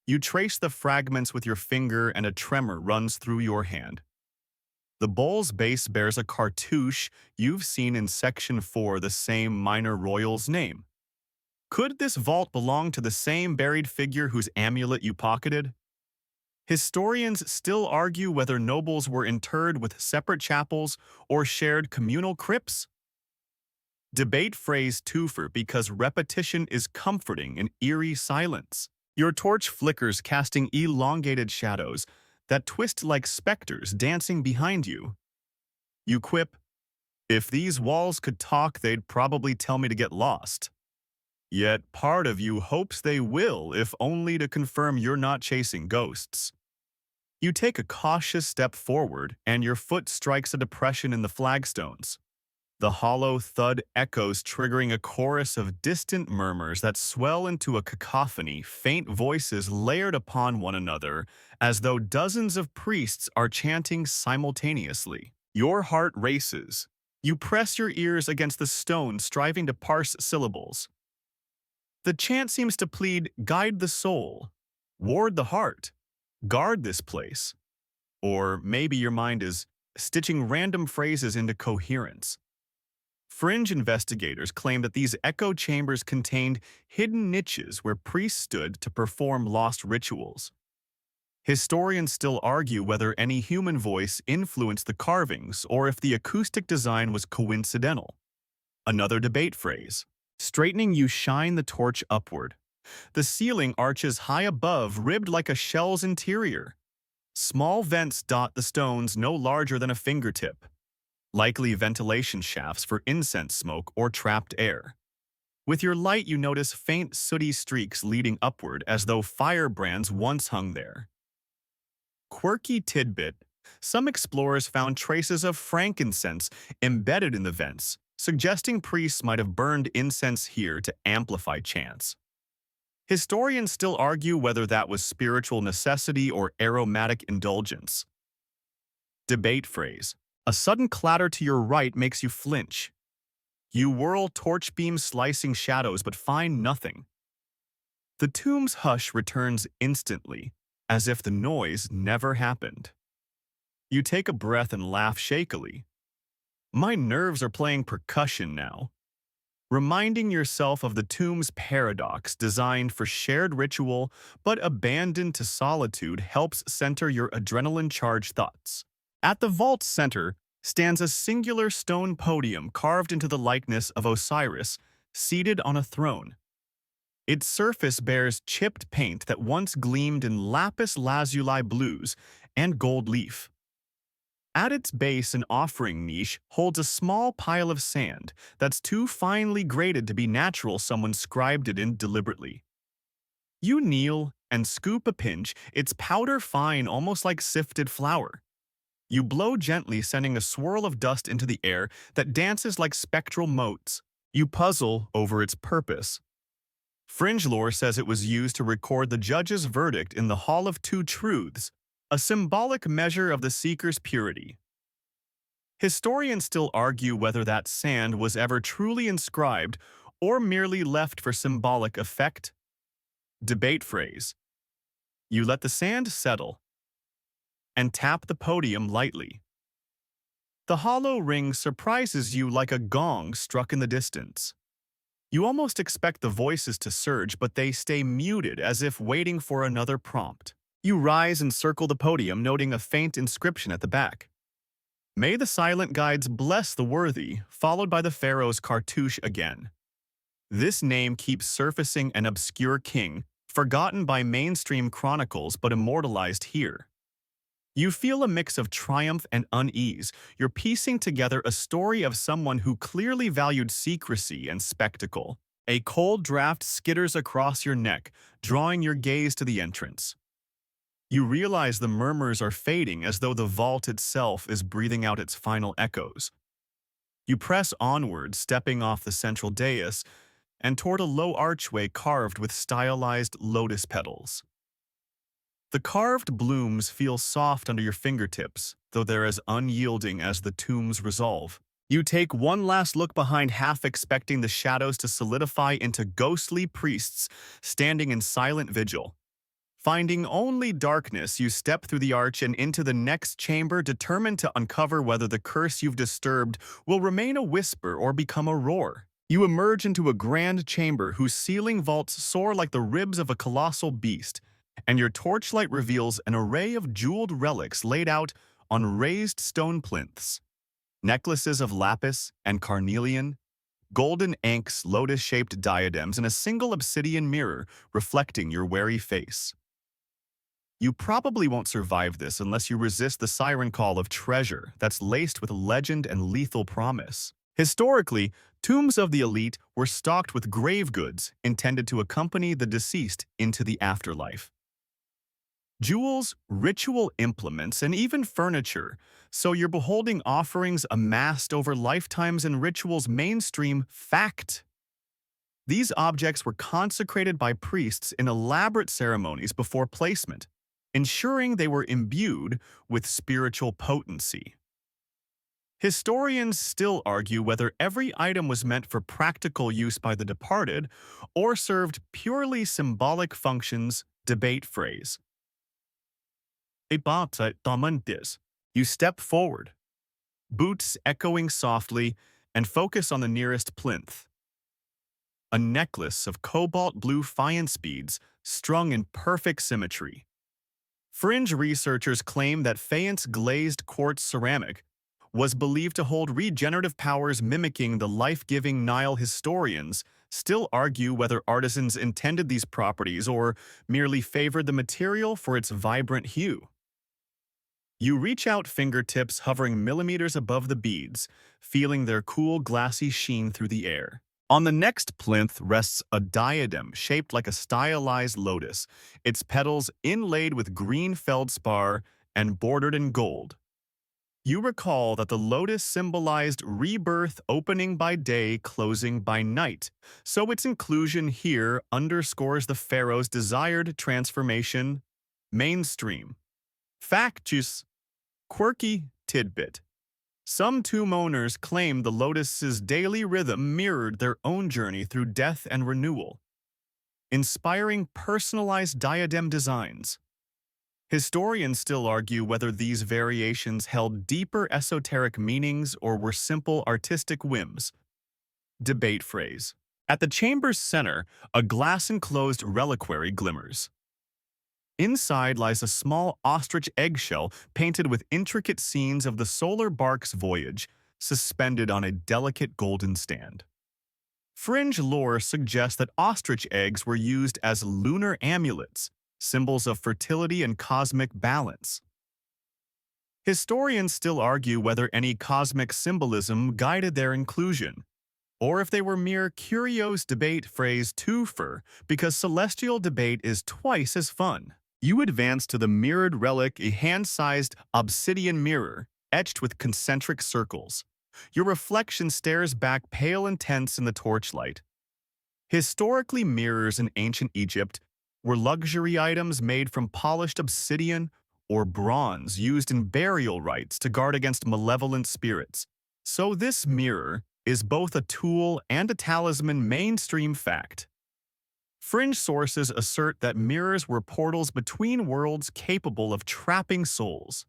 You trace the fragments with your finger and a tremor runs through your hand. The bowl's base bears a cartouche you've seen in Section 4, the same minor royal's name. Could this vault belong to the same buried figure whose amulet you pocketed? Historians still argue whether nobles were interred with separate chapels or shared communal crypts. Debate phrase twofer because repetition is comforting in eerie silence. Your torch flickers, casting elongated shadows that twist like specters dancing behind you. You quip, "If these walls could talk, they'd probably tell me to get lost." Yet part of you hopes they will, if only to confirm you're not chasing ghosts. You take a cautious step forward, and your foot strikes a depression in the flagstones. The hollow thud echoes, triggering a chorus of distant murmurs that swell into a cacophony, faint voices layered upon one another, as though dozens of priests are chanting simultaneously. Your heart races. You press your ears against the stone, striving to parse syllables. The chant seems to plead, "Guide the soul, ward the heart, guard this place." Or maybe your mind is stitching random phrases into coherence. Fringe investigators claim that these echo chambers contained hidden niches where priests stood to perform lost rituals. Historians still argue whether any human voice influenced the carvings or if the acoustic design was coincidental. Another debate phrase. Straightening, you shine the torch upward. The ceiling arches high above, ribbed like a shell's interior. Small vents dot the stones no larger than a fingertip, likely ventilation shafts for incense smoke or trapped air. With your light, you notice faint sooty streaks leading upward as though firebrands once hung there. Quirky tidbit. Some explorers found traces of frankincense embedded in the vents, suggesting priests might have burned incense here to amplify chants. Historians still argue whether that was spiritual necessity or aromatic indulgence. Debate phrase. A sudden clatter to your right makes you flinch. You whirl, torch beams slicing shadows but find nothing. The tomb's hush returns instantly, as if the noise never happened. You take a breath and laugh shakily. My nerves are playing percussion now. Reminding yourself of the tomb's paradox designed for shared ritual but abandoned to solitude helps center your adrenaline-charged thoughts. At the vault's center stands a singular stone podium carved into the likeness of Osiris, seated on a throne. Its surface bears chipped paint that once gleamed in lapis lazuli blues and gold leaf. At its base, an offering niche holds a small pile of sand that's too finely grated to be natural. Someone scribed it in deliberately. You kneel and scoop a pinch, its powder fine almost like sifted flour. You blow gently, sending a swirl of dust into the air that dances like spectral motes. You puzzle over its purpose. Fringe lore says it was used to record the judge's verdict in the Hall of Two Truths, a symbolic measure of the seeker's purity. Historians still argue whether that sand was ever truly inscribed or merely left for symbolic effect. Debate phrase. You let the sand settle and tap the podium lightly. The hollow ring surprises you like a gong struck in the distance. You almost expect the voices to surge, but they stay muted as if waiting for another prompt. You rise and circle the podium, noting a faint inscription at the back. May the silent guides bless the worthy, followed by the pharaoh's cartouche again. This name keeps surfacing, an obscure king, forgotten by mainstream chronicles but immortalized here. You feel a mix of triumph and unease. You're piecing together a story of someone who clearly valued secrecy and spectacle. A cold draft skitters across your neck, drawing your gaze to the entrance. You realize the murmurs are fading, as though the vault itself is breathing out its final echoes. You press onward, stepping off the central dais and toward a low archway carved with stylized lotus petals. The carved blooms feel soft under your fingertips, though they're as unyielding as the tomb's resolve. You take one last look behind, half expecting the shadows to solidify into ghostly priests standing in silent vigil. Finding only darkness, you step through the arch and into the next chamber, determined to uncover whether the curse you've disturbed will remain a whisper or become a roar. You emerge into a grand chamber whose ceiling vaults soar like the ribs of a colossal beast, and your torchlight reveals an array of jeweled relics laid out on raised stone plinths. Necklaces of lapis and carnelian, golden ankhs, lotus-shaped diadems, and a single obsidian mirror reflecting your wary face. You probably won't survive this unless you resist the siren call of treasure that's laced with legend and lethal promise. Historically, tombs of the elite were stocked with grave goods intended to accompany the deceased into the afterlife. Jewels, ritual implements, and even furniture, so you're beholding offerings amassed over lifetimes and rituals. Mainstream fact. These objects were consecrated by priests in elaborate ceremonies before placement, ensuring they were imbued with spiritual potency. Historians still argue whether every item was meant for practical use by the departed or served purely symbolic functions. Debate phrase. You step forward, boots echoing softly, and focus on the nearest plinth. A necklace of cobalt blue faience beads strung in perfect symmetry. Fringe researchers claim that faience glazed quartz ceramic was believed to hold regenerative powers mimicking the life-giving Nile. Historians still argue whether artisans intended these properties or merely favored the material for its vibrant hue. You reach out, fingertips hovering millimeters above the beads, feeling their cool, glassy sheen through the air. On the next plinth rests a diadem shaped like a stylized lotus, its petals inlaid with green feldspar and bordered in gold. You recall that the lotus symbolized rebirth, opening by day, closing by night, so its inclusion here underscores the pharaoh's desired transformation. Mainstream factus. Quirky tidbit. Some tomb owners claim the lotus's daily rhythm mirrored their own journey through death and renewal, inspiring personalized diadem designs. Historians still argue whether these variations held deeper esoteric meanings or were simple artistic whims. Debate phrase. At the chamber's center, a glass-enclosed reliquary glimmers. Inside lies a small ostrich eggshell painted with intricate scenes of the solar bark's voyage, suspended on a delicate golden stand. Fringe lore suggests that ostrich eggs were used as lunar amulets, symbols of fertility and cosmic balance. Historians still argue whether any cosmic symbolism guided their inclusion, or if they were mere curios. Debate phrase twofer, because celestial debate is twice as fun. You advance to the mirrored relic, a hand-sized obsidian mirror, etched with concentric circles. Your reflection stares back pale and tense in the torchlight. Historically, mirrors in ancient Egypt were luxury items made from polished obsidian or bronze used in burial rites to guard against malevolent spirits. So this mirror is both a tool and a talisman. Mainstream fact. Fringe sources assert that mirrors were portals between worlds capable of trapping souls.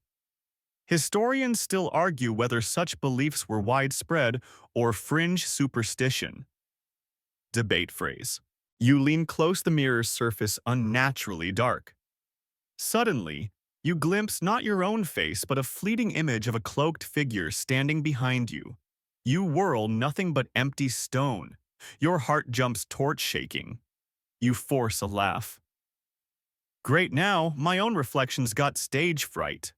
Historians still argue whether such beliefs were widespread or fringe superstition. Debate phrase. You lean close, the mirror's surface unnaturally dark. Suddenly, you glimpse not your own face but a fleeting image of a cloaked figure standing behind you. You whirl, nothing but empty stone. Your heart jumps, torch shaking. You force a laugh. Great, now my own reflections got stage fright.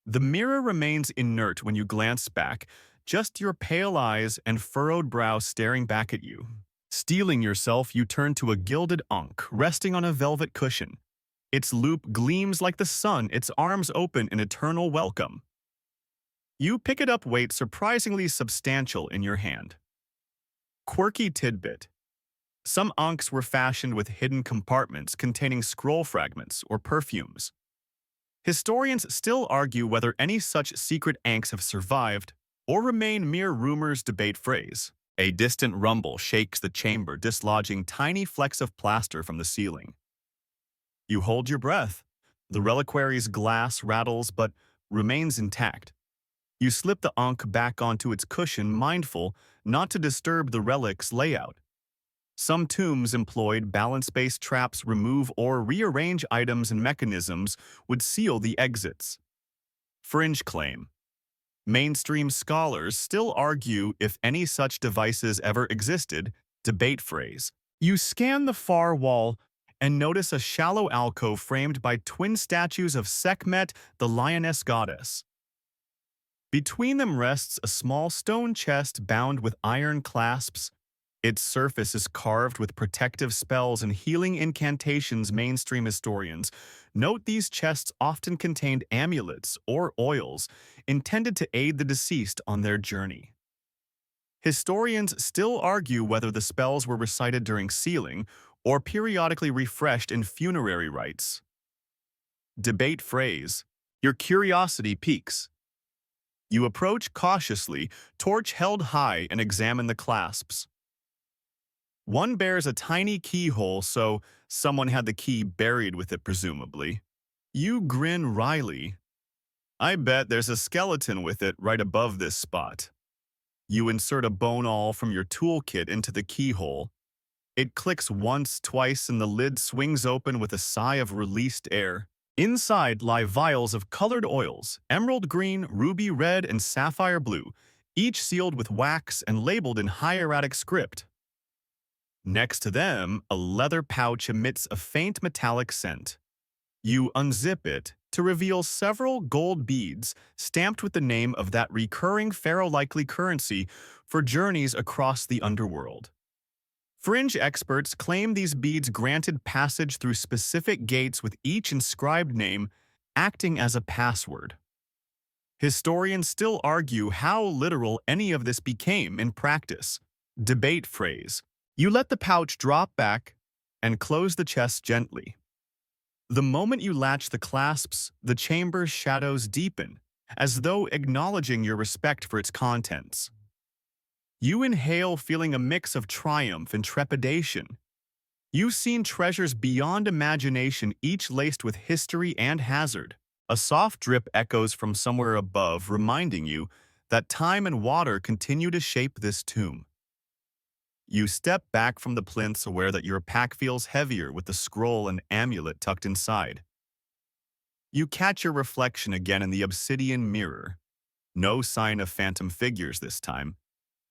The mirror remains inert when you glance back, just your pale eyes and furrowed brow staring back at you. Steeling yourself, you turn to a gilded ankh resting on a velvet cushion. Its loop gleams like the sun, its arms open in eternal welcome. You pick it up, weight surprisingly substantial in your hand. Quirky tidbit. Some ankhs were fashioned with hidden compartments containing scroll fragments or perfumes. Historians still argue whether any such secret ankhs have survived or remain mere rumors. Debate phrase. A distant rumble shakes the chamber, dislodging tiny flecks of plaster from the ceiling. You hold your breath. The reliquary's glass rattles but remains intact. You slip the ankh back onto its cushion, mindful not to disturb the relic's layout. Some tombs employed balance-based traps, remove or rearrange items, and mechanisms would seal the exits. Fringe claim. Mainstream scholars still argue if any such devices ever existed. Debate phrase. You scan the far wall and notice a shallow alcove framed by twin statues of Sekhmet, the lioness goddess. Between them rests a small stone chest bound with iron clasps. Its surface is carved with protective spells and healing incantations. Mainstream historians note these chests often contained amulets or oils intended to aid the deceased on their journey. Historians still argue whether the spells were recited during sealing or periodically refreshed in funerary rites. Debate phrase. Your curiosity piques. You approach cautiously, torch held high, and examine the clasps. One bears a tiny keyhole, so someone had the key buried with it, presumably. You grin wryly. I bet there's a skeleton with it right above this spot. You insert a bone awl from your toolkit into the keyhole. It clicks once, twice, and the lid swings open with a sigh of released air. Inside lie vials of colored oils, emerald green, ruby red, and sapphire blue, each sealed with wax and labeled in hieratic script. Next to them, a leather pouch emits a faint metallic scent. You unzip it to reveal several gold beads stamped with the name of that recurring pharaoh-likely currency for journeys across the underworld. Fringe experts claim these beads granted passage through specific gates, with each inscribed name acting as a password. Historians still argue how literal any of this became in practice. Debate phrase. You let the pouch drop back and close the chest gently. The moment you latch the clasps, the chamber's shadows deepen, as though acknowledging your respect for its contents. You inhale, feeling a mix of triumph and trepidation. You've seen treasures beyond imagination, each laced with history and hazard. A soft drip echoes from somewhere above, reminding you that time and water continue to shape this tomb. You step back from the plinths, aware that your pack feels heavier with the scroll and amulet tucked inside. You catch your reflection again in the obsidian mirror. No sign of phantom figures this time,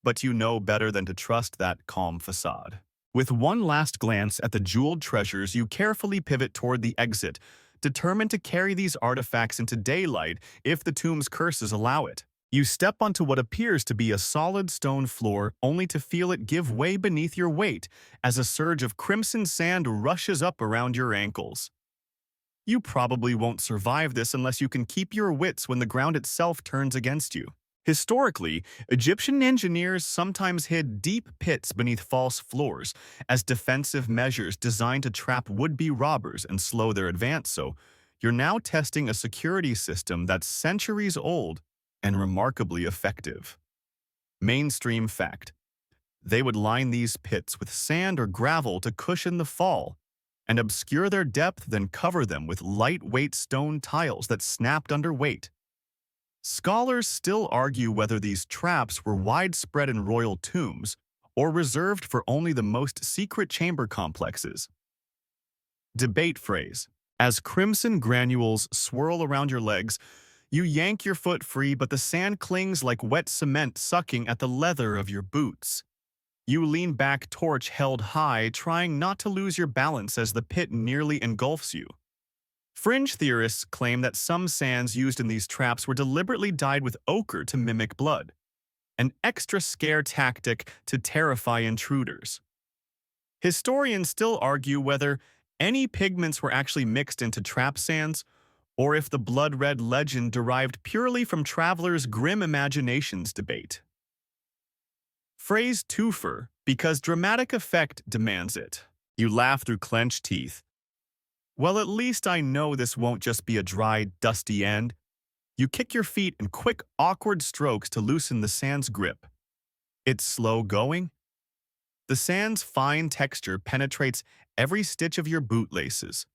but you know better than to trust that calm facade. With one last glance at the jeweled treasures, you carefully pivot toward the exit, determined to carry these artifacts into daylight if the tomb's curses allow it. You step onto what appears to be a solid stone floor, only to feel it give way beneath your weight as a surge of crimson sand rushes up around your ankles. You probably won't survive this unless you can keep your wits when the ground itself turns against you. Historically, Egyptian engineers sometimes hid deep pits beneath false floors as defensive measures designed to trap would-be robbers and slow their advance, so you're now testing a security system that's centuries old and remarkably effective. Mainstream fact: they would line these pits with sand or gravel to cushion the fall and obscure their depth, then cover them with lightweight stone tiles that snapped under weight. Scholars still argue whether these traps were widespread in royal tombs or reserved for only the most secret chamber complexes. Debate phrase: as crimson granules swirl around your legs, you yank your foot free, but the sand clings like wet cement sucking at the leather of your boots. You lean back, torch held high, trying not to lose your balance as the pit nearly engulfs you. Fringe theorists claim that some sands used in these traps were deliberately dyed with ochre to mimic blood, an extra scare tactic to terrify intruders. Historians still argue whether any pigments were actually mixed into trap sands, or if the blood-red legend derived purely from travelers' grim imaginations. Debate. Phrase twofer because dramatic effect demands it. You laugh through clenched teeth. Well, at least I know this won't just be a dry, dusty end. You kick your feet in quick, awkward strokes to loosen the sand's grip. It's slow going. The sand's fine texture penetrates every stitch of your bootlaces.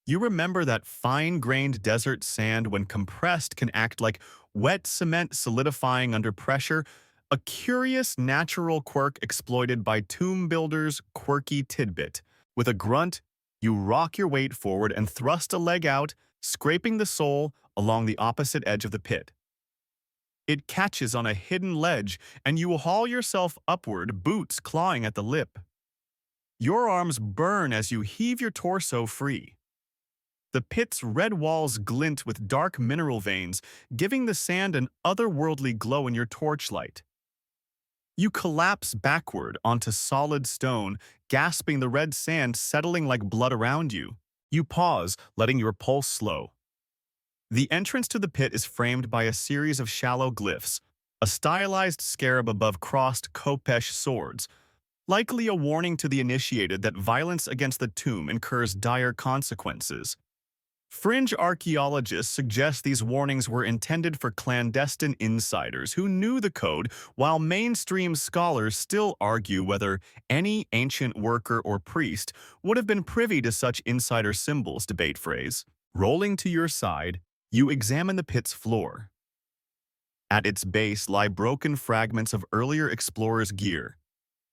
You remember that fine-grained desert sand, when compressed, can act like wet cement solidifying under pressure, a curious natural quirk exploited by tomb builders' quirky tidbit. With a grunt, you rock your weight forward and thrust a leg out, scraping the sole along the opposite edge of the pit. It catches on a hidden ledge, and you haul yourself upward, boots clawing at the lip. Your arms burn as you heave your torso free. The pit's red walls glint with dark mineral veins, giving the sand an otherworldly glow in your torchlight. You collapse backward onto solid stone, gasping, the red sand settling like blood around you. You pause, letting your pulse slow. The entrance to the pit is framed by a series of shallow glyphs, a stylized scarab above crossed khopesh swords, likely a warning to the initiated that violence against the tomb incurs dire consequences. Fringe archaeologists suggest these warnings were intended for clandestine insiders who knew the code, while mainstream scholars still argue whether any ancient worker or priest would have been privy to such insider symbols. Debate phrase. Rolling to your side, you examine the pit's floor. At its base lie broken fragments of earlier explorers' gear.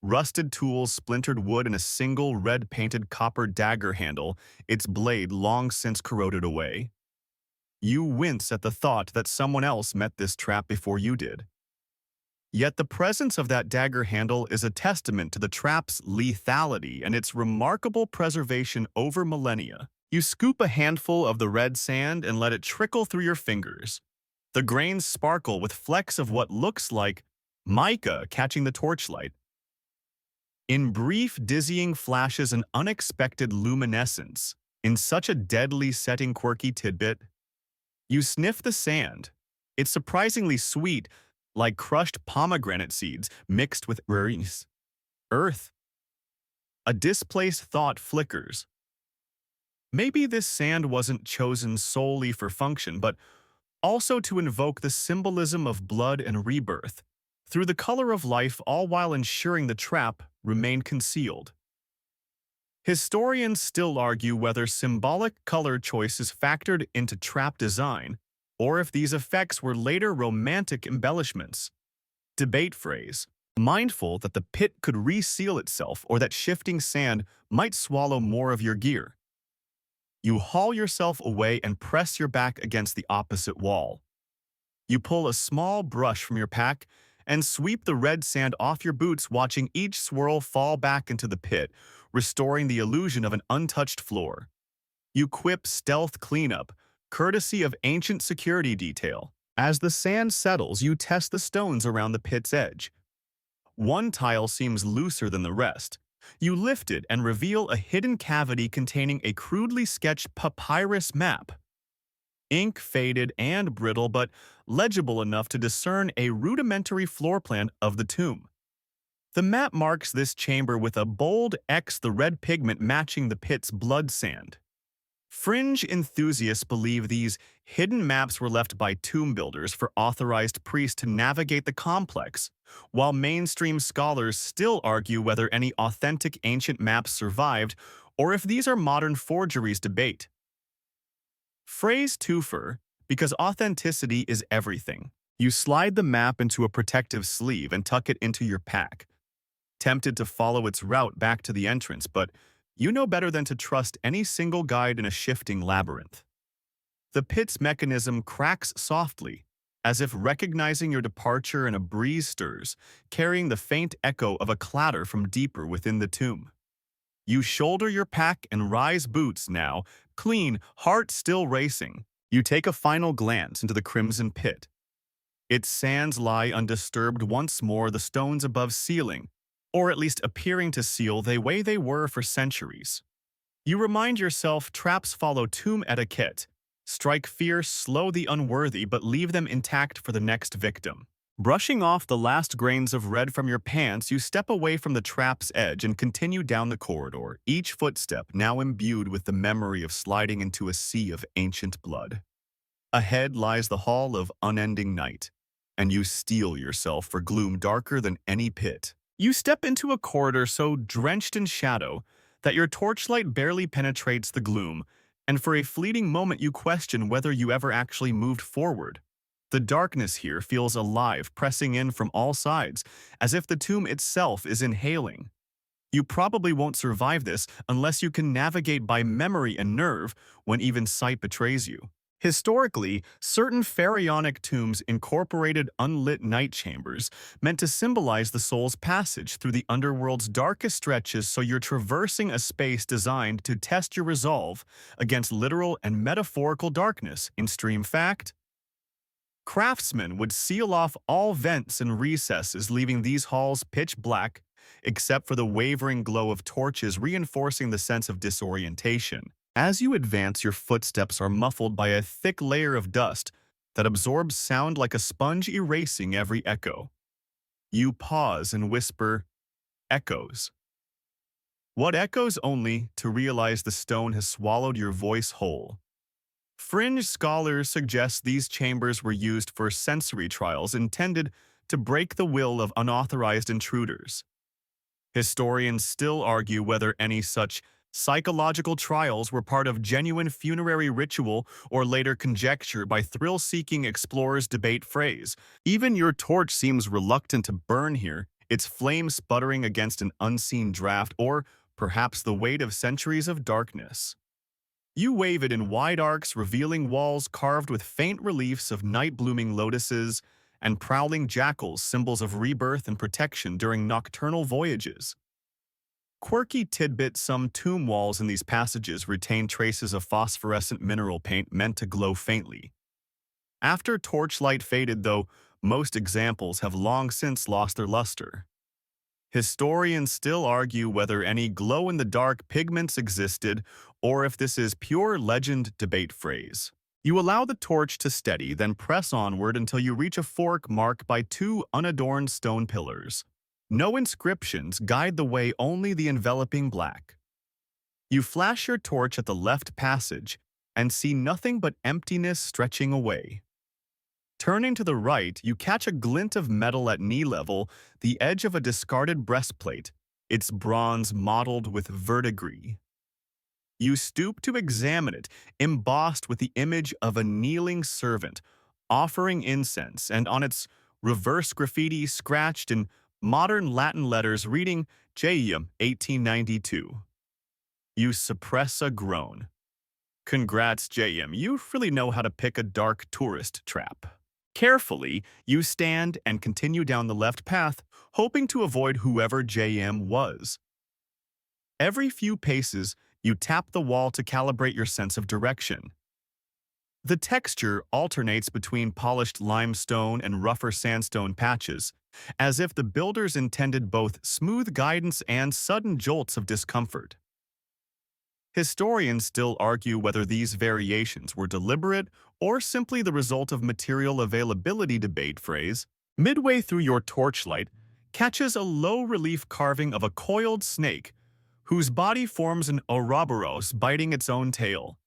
Rusted tools, splintered wood, and a single red-painted copper dagger handle, its blade long since corroded away. You wince at the thought that someone else met this trap before you did. Yet the presence of that dagger handle is a testament to the trap's lethality and its remarkable preservation over millennia. You scoop a handful of the red sand and let it trickle through your fingers. The grains sparkle with flecks of what looks like mica catching the torchlight. In brief, dizzying flashes, an unexpected luminescence. In such a deadly setting, quirky tidbit. You sniff the sand. It's surprisingly sweet, like crushed pomegranate seeds mixed with earth. A displaced thought flickers. Maybe this sand wasn't chosen solely for function, but also to invoke the symbolism of blood and rebirth, through the color of life, all while ensuring the trap remained concealed. Historians still argue whether symbolic color choices factored into trap design, or if these effects were later romantic embellishments. Debate phrase. Mindful that the pit could reseal itself or that shifting sand might swallow more of your gear. You haul yourself away and press your back against the opposite wall. You pull a small brush from your pack and sweep the red sand off your boots, watching each swirl fall back into the pit, restoring the illusion of an untouched floor. You quip stealth cleanup, courtesy of ancient security detail. As the sand settles, you test the stones around the pit's edge. One tile seems looser than the rest. You lift it and reveal a hidden cavity containing a crudely sketched papyrus map. Ink faded and brittle, but legible enough to discern a rudimentary floor plan of the tomb. The map marks this chamber with a bold X, the red pigment matching the pit's blood sand. Fringe enthusiasts believe these hidden maps were left by tomb builders for authorized priests to navigate the complex, while mainstream scholars still argue whether any authentic ancient maps survived or if these are modern forgeries. Debate. Phrase twofer, because authenticity is everything. You slide the map into a protective sleeve and tuck it into your pack, tempted to follow its route back to the entrance, but you know better than to trust any single guide in a shifting labyrinth. The pit's mechanism cracks softly, as if recognizing your departure, and a breeze stirs, carrying the faint echo of a clatter from deeper within the tomb. You shoulder your pack and rise, boots now clean, heart still racing. You take a final glance into the crimson pit. Its sands lie undisturbed once more, the stones above sealing, or at least appearing to seal the way they were for centuries. You remind yourself traps follow tomb etiquette. Strike fierce, slow the unworthy, but leave them intact for the next victim. Brushing off the last grains of red from your pants, you step away from the trap's edge and continue down the corridor, each footstep now imbued with the memory of sliding into a sea of ancient blood. Ahead lies the hall of unending night, and you steel yourself for gloom darker than any pit. You step into a corridor so drenched in shadow that your torchlight barely penetrates the gloom, and for a fleeting moment you question whether you ever actually moved forward. The darkness here feels alive, pressing in from all sides, as if the tomb itself is inhaling. You probably won't survive this unless you can navigate by memory and nerve when even sight betrays you. Historically, certain pharaonic tombs incorporated unlit night chambers meant to symbolize the soul's passage through the underworld's darkest stretches, so you're traversing a space designed to test your resolve against literal and metaphorical darkness. In stream fact, craftsmen would seal off all vents and recesses, leaving these halls pitch black, except for the wavering glow of torches reinforcing the sense of disorientation. As you advance, your footsteps are muffled by a thick layer of dust that absorbs sound like a sponge, erasing every echo. You pause and whisper, "Echoes." What echoes? Only to realize the stone has swallowed your voice whole. Fringe scholars suggest these chambers were used for sensory trials intended to break the will of unauthorized intruders. Historians still argue whether any such psychological trials were part of genuine funerary ritual or later conjecture by thrill-seeking explorers. Debate phrase. Even your torch seems reluctant to burn here, its flame sputtering against an unseen draft, or perhaps the weight of centuries of darkness. You wave it in wide arcs, revealing walls carved with faint reliefs of night-blooming lotuses and prowling jackals, symbols of rebirth and protection during nocturnal voyages. Quirky tidbit: some tomb walls in these passages retain traces of phosphorescent mineral paint meant to glow faintly. After torchlight faded, though, most examples have long since lost their luster. Historians still argue whether any glow-in-the-dark pigments existed or if this is pure legend. Debate phrase. You allow the torch to steady, then press onward until you reach a fork marked by two unadorned stone pillars. No inscriptions guide the way, only the enveloping black. You flash your torch at the left passage and see nothing but emptiness stretching away. Turning to the right, you catch a glint of metal at knee level, the edge of a discarded breastplate, its bronze mottled with verdigris. You stoop to examine it, embossed with the image of a kneeling servant, offering incense, and on its reverse graffiti scratched in modern Latin letters reading J.M. 1892. You suppress a groan. Congrats, JM. You really know how to pick a dark tourist trap. Carefully, you stand and continue down the left path, hoping to avoid whoever JM was. Every few paces, you tap the wall to calibrate your sense of direction. The texture alternates between polished limestone and rougher sandstone patches, as if the builders intended both smooth guidance and sudden jolts of discomfort. Historians still argue whether these variations were deliberate or simply the result of material availability. Debate phrase. Midway through your torchlight catches a low-relief carving of a coiled snake whose body forms an Ouroboros biting its own tail.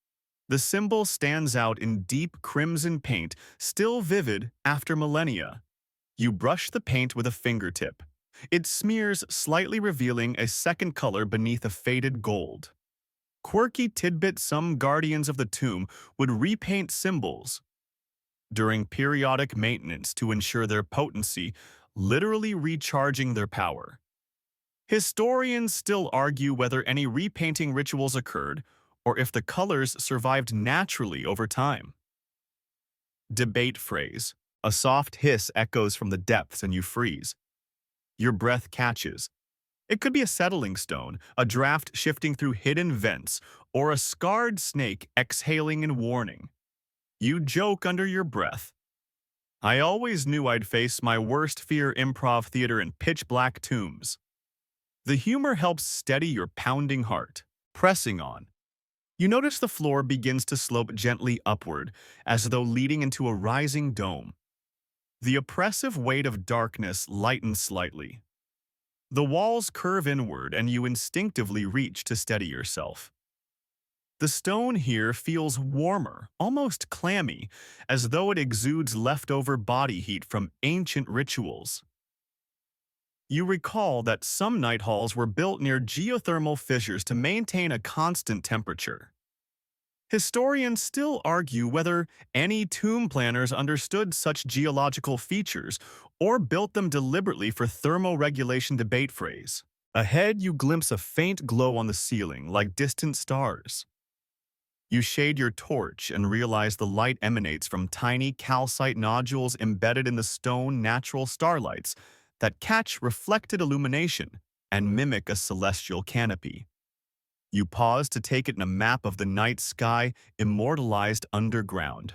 The symbol stands out in deep crimson paint, still vivid after millennia. You brush the paint with a fingertip. It smears, slightly revealing a second color beneath a faded gold. Quirky tidbit: some guardians of the tomb would repaint symbols during periodic maintenance to ensure their potency, literally recharging their power. Historians still argue whether any repainting rituals occurred or if the colors survived naturally over time. Debate phrase. A soft hiss echoes from the depths and you freeze. Your breath catches. It could be a settling stone, a draft shifting through hidden vents, or a scarred snake exhaling in warning. You joke under your breath. I always knew I'd face my worst fear: improv theater and pitch-black tombs. The humor helps steady your pounding heart. Pressing on. You notice the floor begins to slope gently upward, as though leading into a rising dome. The oppressive weight of darkness lightens slightly. The walls curve inward and you instinctively reach to steady yourself. The stone here feels warmer, almost clammy, as though it exudes leftover body heat from ancient rituals. You recall that some night halls were built near geothermal fissures to maintain a constant temperature. Historians still argue whether any tomb planners understood such geological features or built them deliberately for thermoregulation. Debate phrase. Ahead, you glimpse a faint glow on the ceiling, like distant stars. You shade your torch and realize the light emanates from tiny calcite nodules embedded in the stone. Natural starlights that catch reflected illumination and mimic a celestial canopy. You pause to take it in a map of the night sky immortalized underground.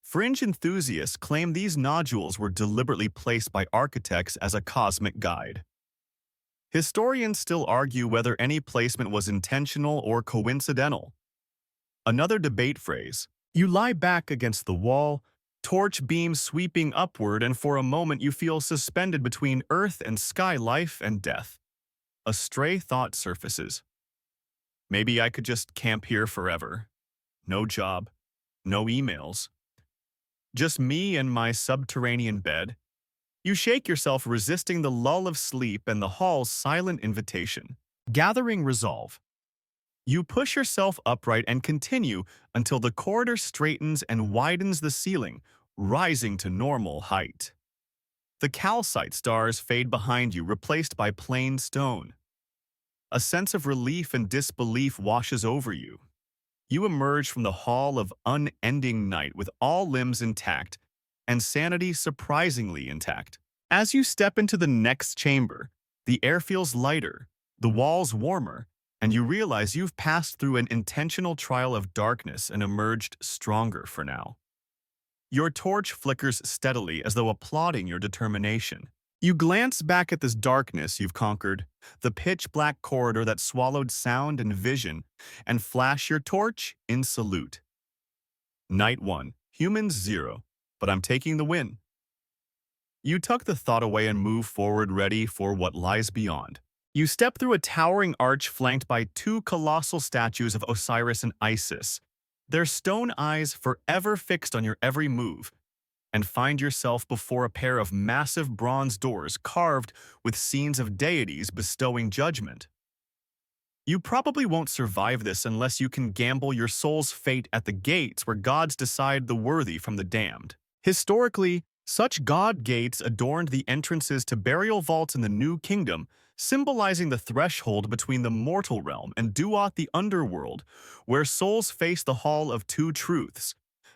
Fringe enthusiasts claim these nodules were deliberately placed by architects as a cosmic guide. Historians still argue whether any placement was intentional or coincidental. Another debate phrase. You lie back against the wall, torch beams sweeping upward, and for a moment you feel suspended between earth and sky, life and death. A stray thought surfaces. Maybe I could just camp here forever. No job, no emails. Just me and my subterranean bed. You shake yourself, resisting the lull of sleep and the hall's silent invitation. Gathering resolve. You push yourself upright and continue until the corridor straightens and widens the ceiling, rising to normal height. The calcite stars fade behind you, replaced by plain stone. A sense of relief and disbelief washes over you. You emerge from the hall of unending night with all limbs intact and sanity surprisingly intact. As you step into the next chamber, the air feels lighter, the walls warmer, and you realize you've passed through an intentional trial of darkness and emerged stronger for now. Your torch flickers steadily as though applauding your determination. You glance back at this darkness you've conquered, the pitch-black corridor that swallowed sound and vision, and flash your torch in salute. Night 1, humans 0, but I'm taking the win. You tuck the thought away and move forward, ready for what lies beyond. You step through a towering arch flanked by two colossal statues of Osiris and Isis, their stone eyes forever fixed on your every move, and find yourself before a pair of massive bronze doors carved with scenes of deities bestowing judgment. You probably won't survive this unless you can gamble your soul's fate at the gates where gods decide the worthy from the damned. Historically, such god gates adorned the entrances to burial vaults in the New Kingdom, symbolizing the threshold between the mortal realm and Duat the underworld, where souls face the Hall of Two Truths.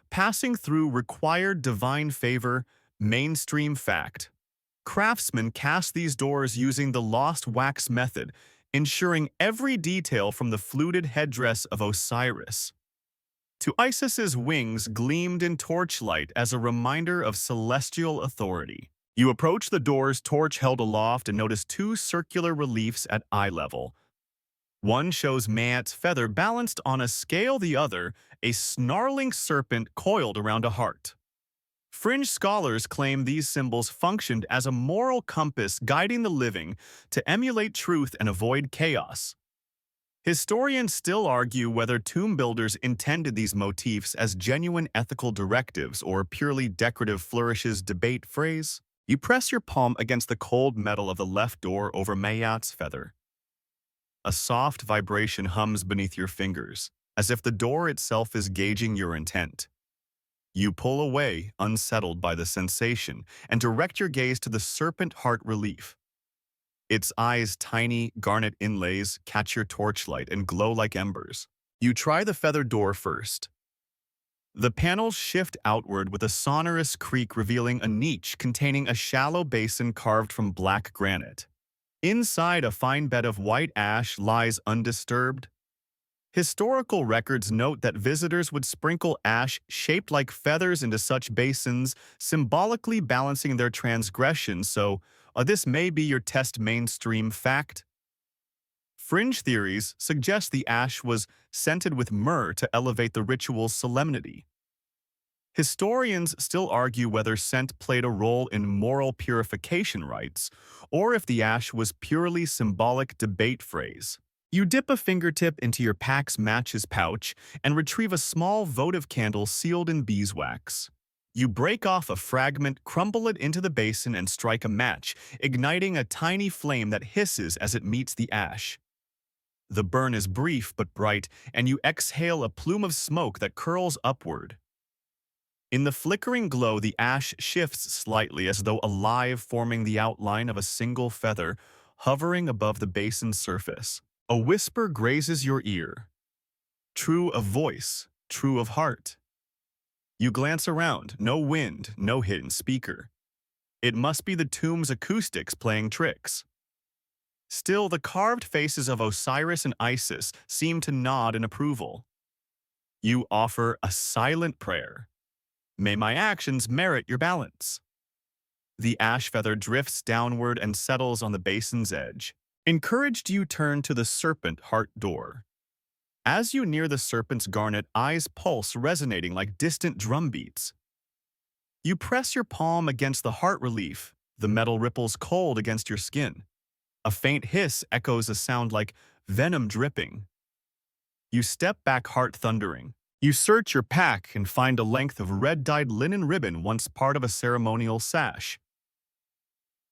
Passing through required divine favor, mainstream fact. Craftsmen cast these doors using the lost wax method, ensuring every detail from the fluted headdress of Osiris to Isis's wings gleamed in torchlight as a reminder of celestial authority. You approach the doors, torch held aloft, and notice two circular reliefs at eye level. One shows Maat's feather balanced on a scale, the other, a snarling serpent coiled around a heart. Fringe scholars claim these symbols functioned as a moral compass guiding the living to emulate truth and avoid chaos. Historians still argue whether tomb builders intended these motifs as genuine ethical directives or purely decorative flourishes. Debate phrase. You press your palm against the cold metal of the left door over Mayat's feather. A soft vibration hums beneath your fingers, as if the door itself is gauging your intent. You pull away, unsettled by the sensation, and direct your gaze to the serpent heart relief. Its eyes' tiny, garnet inlays catch your torchlight and glow like embers. You try the feather door first. The panels shift outward with a sonorous creak, revealing a niche containing a shallow basin carved from black granite. Inside, a fine bed of white ash lies undisturbed. Historical records note that visitors would sprinkle ash shaped like feathers into such basins, symbolically balancing their transgressions, so this may be your test. Mainstream fact. Fringe theories suggest the ash was scented with myrrh to elevate the ritual's solemnity. Historians still argue whether scent played a role in moral purification rites, or if the ash was purely symbolic. Debate phrase. You dip a fingertip into your pack's matches pouch and retrieve a small votive candle sealed in beeswax. You break off a fragment, crumble it into the basin, and strike a match, igniting a tiny flame that hisses as it meets the ash. The burn is brief but bright, and you exhale a plume of smoke that curls upward. In the flickering glow, the ash shifts slightly as though alive, forming the outline of a single feather, hovering above the basin's surface. A whisper grazes your ear. True of voice, true of heart. You glance around, no wind, no hidden speaker. It must be the tomb's acoustics playing tricks. Still, the carved faces of Osiris and Isis seem to nod in approval. You offer a silent prayer. May my actions merit your balance. The ash feather drifts downward and settles on the basin's edge. Encouraged, you turn to the serpent heart door. As you near the serpent's garnet, eyes pulse, resonating like distant drumbeats. You press your palm against the heart relief. The metal ripples cold against your skin. A faint hiss echoes a sound like venom dripping. You step back, heart thundering. You search your pack and find a length of red-dyed linen ribbon, once part of a ceremonial sash.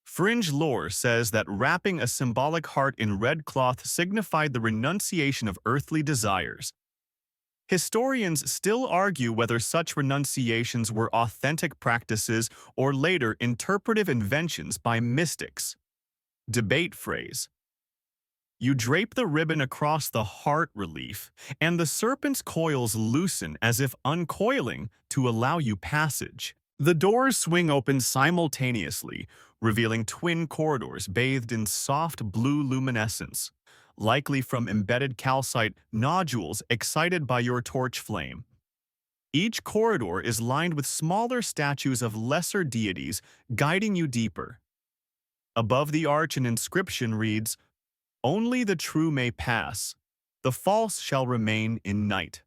Fringe lore says that wrapping a symbolic heart in red cloth signified the renunciation of earthly desires. Historians still argue whether such renunciations were authentic practices or later interpretive inventions by mystics. Debate phrase. You drape the ribbon across the heart relief, and the serpent's coils loosen as if uncoiling to allow you passage. The doors swing open simultaneously, revealing twin corridors bathed in soft blue luminescence, likely from embedded calcite nodules excited by your torch flame. Each corridor is lined with smaller statues of lesser deities, guiding you deeper. Above the arch, an inscription reads, "Only the true may pass, the false shall remain in night."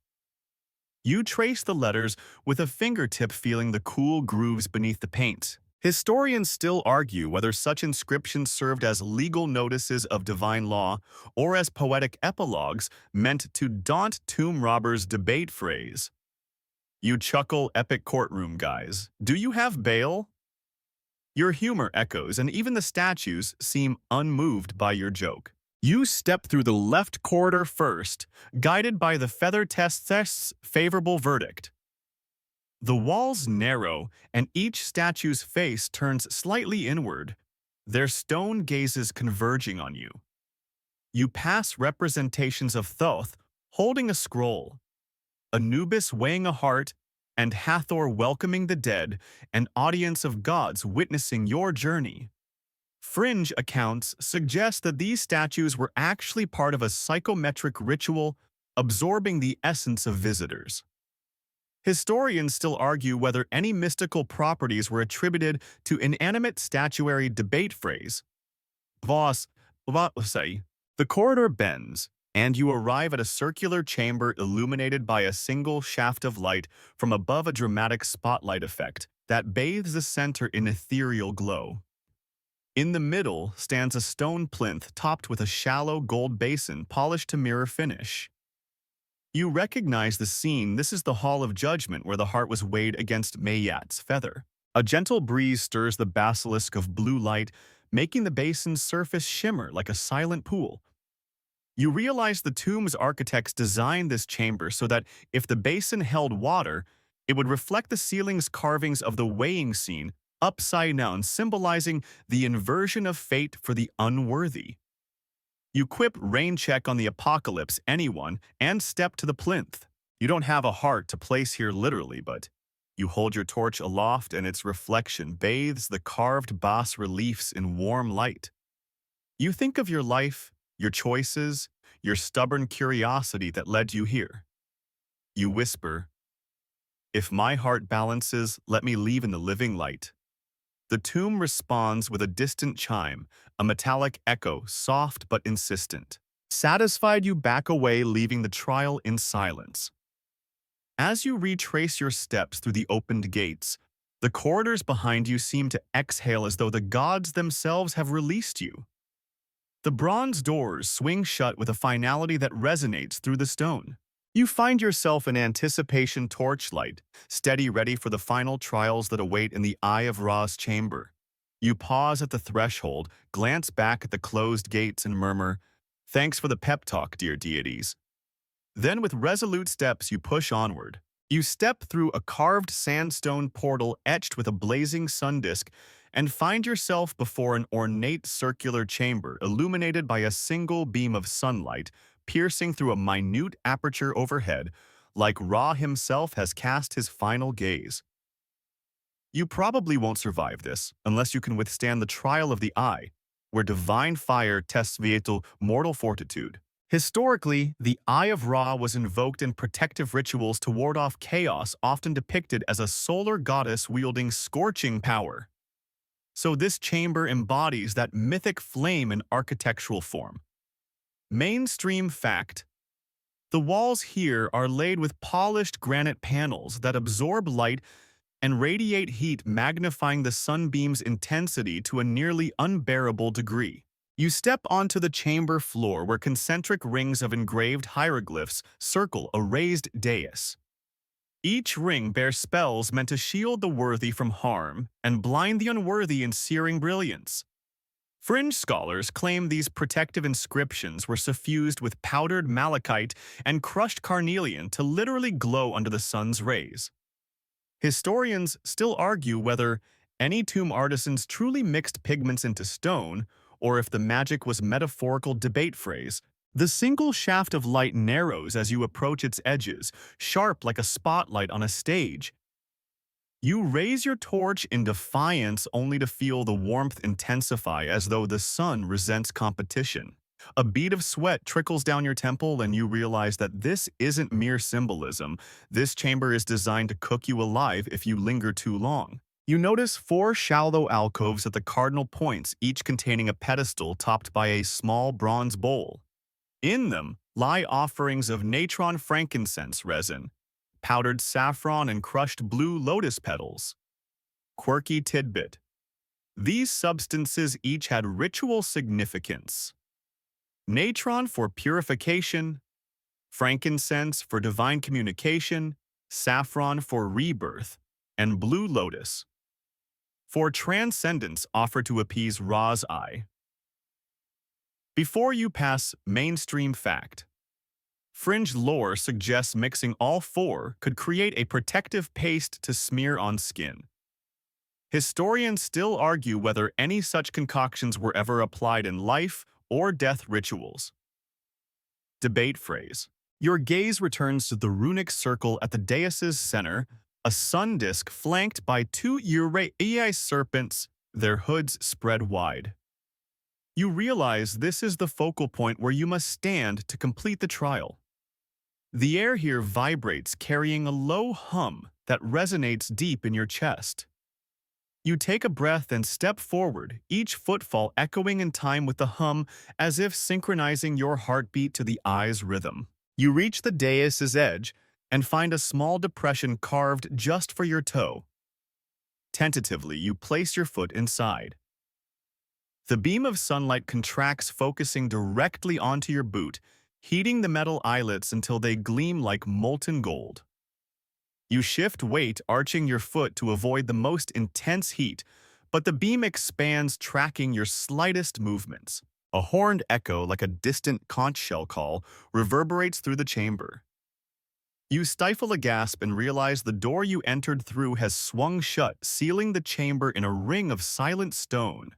You trace the letters with a fingertip, feeling the cool grooves beneath the paint. Historians still argue whether such inscriptions served as legal notices of divine law or as poetic epilogues meant to daunt tomb robbers. Debate phrase. You chuckle, epic courtroom guys. Do you have bail? Your humor echoes, and even the statues seem unmoved by your joke. You step through the left corridor first, guided by the feather test's favorable verdict. The walls narrow, and each statue's face turns slightly inward, their stone gazes converging on you. You pass representations of Thoth holding a scroll, Anubis weighing a heart, and Hathor welcoming the dead, an audience of gods witnessing your journey. Fringe accounts suggest that these statues were actually part of a psychometric ritual, absorbing the essence of visitors. Historians still argue whether any mystical properties were attributed to inanimate statuary debate phrase. Say, the corridor bends, and you arrive at a circular chamber illuminated by a single shaft of light from above, a dramatic spotlight effect that bathes the center in ethereal glow. In the middle stands a stone plinth topped with a shallow gold basin polished to mirror finish. You recognize the scene. This is the Hall of Judgment where the heart was weighed against Mayat's feather. A gentle breeze stirs the basilisk of blue light, making the basin's surface shimmer like a silent pool. You realize the tomb's architects designed this chamber so that if the basin held water, it would reflect the ceiling's carvings of the weighing scene upside down, symbolizing the inversion of fate for the unworthy. You quip rain check on the apocalypse, anyone, and step to the plinth. You don't have a heart to place here literally, but you hold your torch aloft and its reflection bathes the carved bas-reliefs in warm light. You think of your life, your choices, your stubborn curiosity that led you here. You whisper, "If my heart balances, let me leave in the living light." The tomb responds with a distant chime, a metallic echo, soft but insistent. Satisfied, you back away, leaving the trial in silence. As you retrace your steps through the opened gates, the corridors behind you seem to exhale as though the gods themselves have released you. The bronze doors swing shut with a finality that resonates through the stone. You find yourself in anticipation, torchlight, steady, ready for the final trials that await in the Eye of Ra's chamber. You pause at the threshold, glance back at the closed gates and murmur, "Thanks for the pep talk, dear deities." Then with resolute steps you push onward. You step through a carved sandstone portal etched with a blazing sun disk and find yourself before an ornate circular chamber illuminated by a single beam of sunlight piercing through a minute aperture overhead, like Ra himself has cast his final gaze. You probably won't survive this unless you can withstand the trial of the eye, where divine fire tests vital mortal fortitude. Historically, the Eye of Ra was invoked in protective rituals to ward off chaos, often depicted as a solar goddess wielding scorching power. So this chamber embodies that mythic flame in architectural form. Mainstream fact: the walls here are laid with polished granite panels that absorb light and radiate heat, magnifying the sunbeam's intensity to a nearly unbearable degree. You step onto the chamber floor where concentric rings of engraved hieroglyphs circle a raised dais. Each ring bears spells meant to shield the worthy from harm and blind the unworthy in searing brilliance. Fringe scholars claim these protective inscriptions were suffused with powdered malachite and crushed carnelian to literally glow under the sun's rays. Historians still argue whether any tomb artisans truly mixed pigments into stone or if the magic was metaphorical debate phrase. The single shaft of light narrows as you approach its edges, sharp like a spotlight on a stage. You raise your torch in defiance only to feel the warmth intensify as though the sun resents competition. A bead of sweat trickles down your temple and you realize that this isn't mere symbolism. This chamber is designed to cook you alive if you linger too long. You notice 4 shallow alcoves at the cardinal points, each containing a pedestal topped by a small bronze bowl. In them lie offerings of natron frankincense resin, powdered saffron, and crushed blue lotus petals. Quirky tidbit: these substances each had ritual significance. Natron for purification, frankincense for divine communication, saffron for rebirth, and blue lotus for transcendence, offered to appease Ra's eye. Before you pass mainstream fact, fringe lore suggests mixing all four could create a protective paste to smear on skin. Historians still argue whether any such concoctions were ever applied in life or death rituals. Debate phrase. Your gaze returns to the runic circle at the dais' center, a sun disk flanked by two Uraei serpents, their hoods spread wide. You realize this is the focal point where you must stand to complete the trial. The air here vibrates, carrying a low hum that resonates deep in your chest. You take a breath and step forward, each footfall echoing in time with the hum, as if synchronizing your heartbeat to the eye's rhythm. You reach the dais' edge and find a small depression carved just for your toe. Tentatively, you place your foot inside. The beam of sunlight contracts, focusing directly onto your boot, heating the metal eyelets until they gleam like molten gold. You shift weight, arching your foot to avoid the most intense heat, but the beam expands, tracking your slightest movements. A horned echo, like a distant conch shell call, reverberates through the chamber. You stifle a gasp and realize the door you entered through has swung shut, sealing the chamber in a ring of silent stone.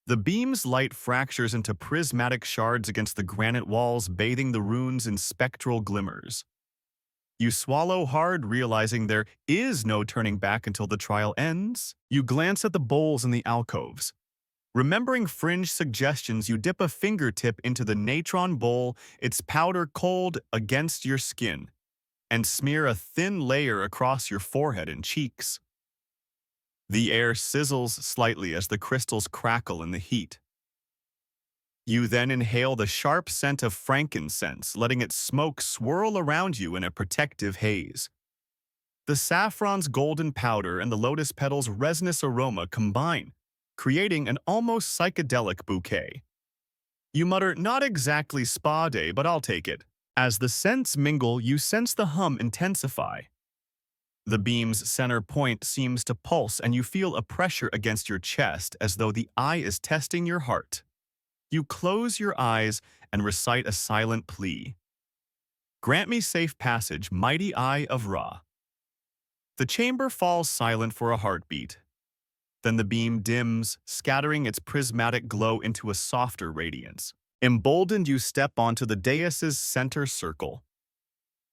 The beam's light fractures into prismatic shards against the granite walls, bathing the runes in spectral glimmers. You swallow hard, realizing there is no turning back until the trial ends. You glance at the bowls in the alcoves. Remembering fringe suggestions, you dip a fingertip into the natron bowl, its powder cold against your skin, and smear a thin layer across your forehead and cheeks. The air sizzles slightly as the crystals crackle in the heat. You then inhale the sharp scent of frankincense, letting its smoke swirl around you in a protective haze. The saffron's golden powder and the lotus petal's resinous aroma combine, creating an almost psychedelic bouquet. You mutter, "Not exactly spa day, but I'll take it." As the scents mingle, you sense the hum intensify. The beam's center point seems to pulse, and you feel a pressure against your chest as though the eye is testing your heart. You close your eyes and recite a silent plea. "Grant me safe passage, mighty Eye of Ra." The chamber falls silent for a heartbeat. Then the beam dims, scattering its prismatic glow into a softer radiance. Emboldened, you step onto the dais' center circle.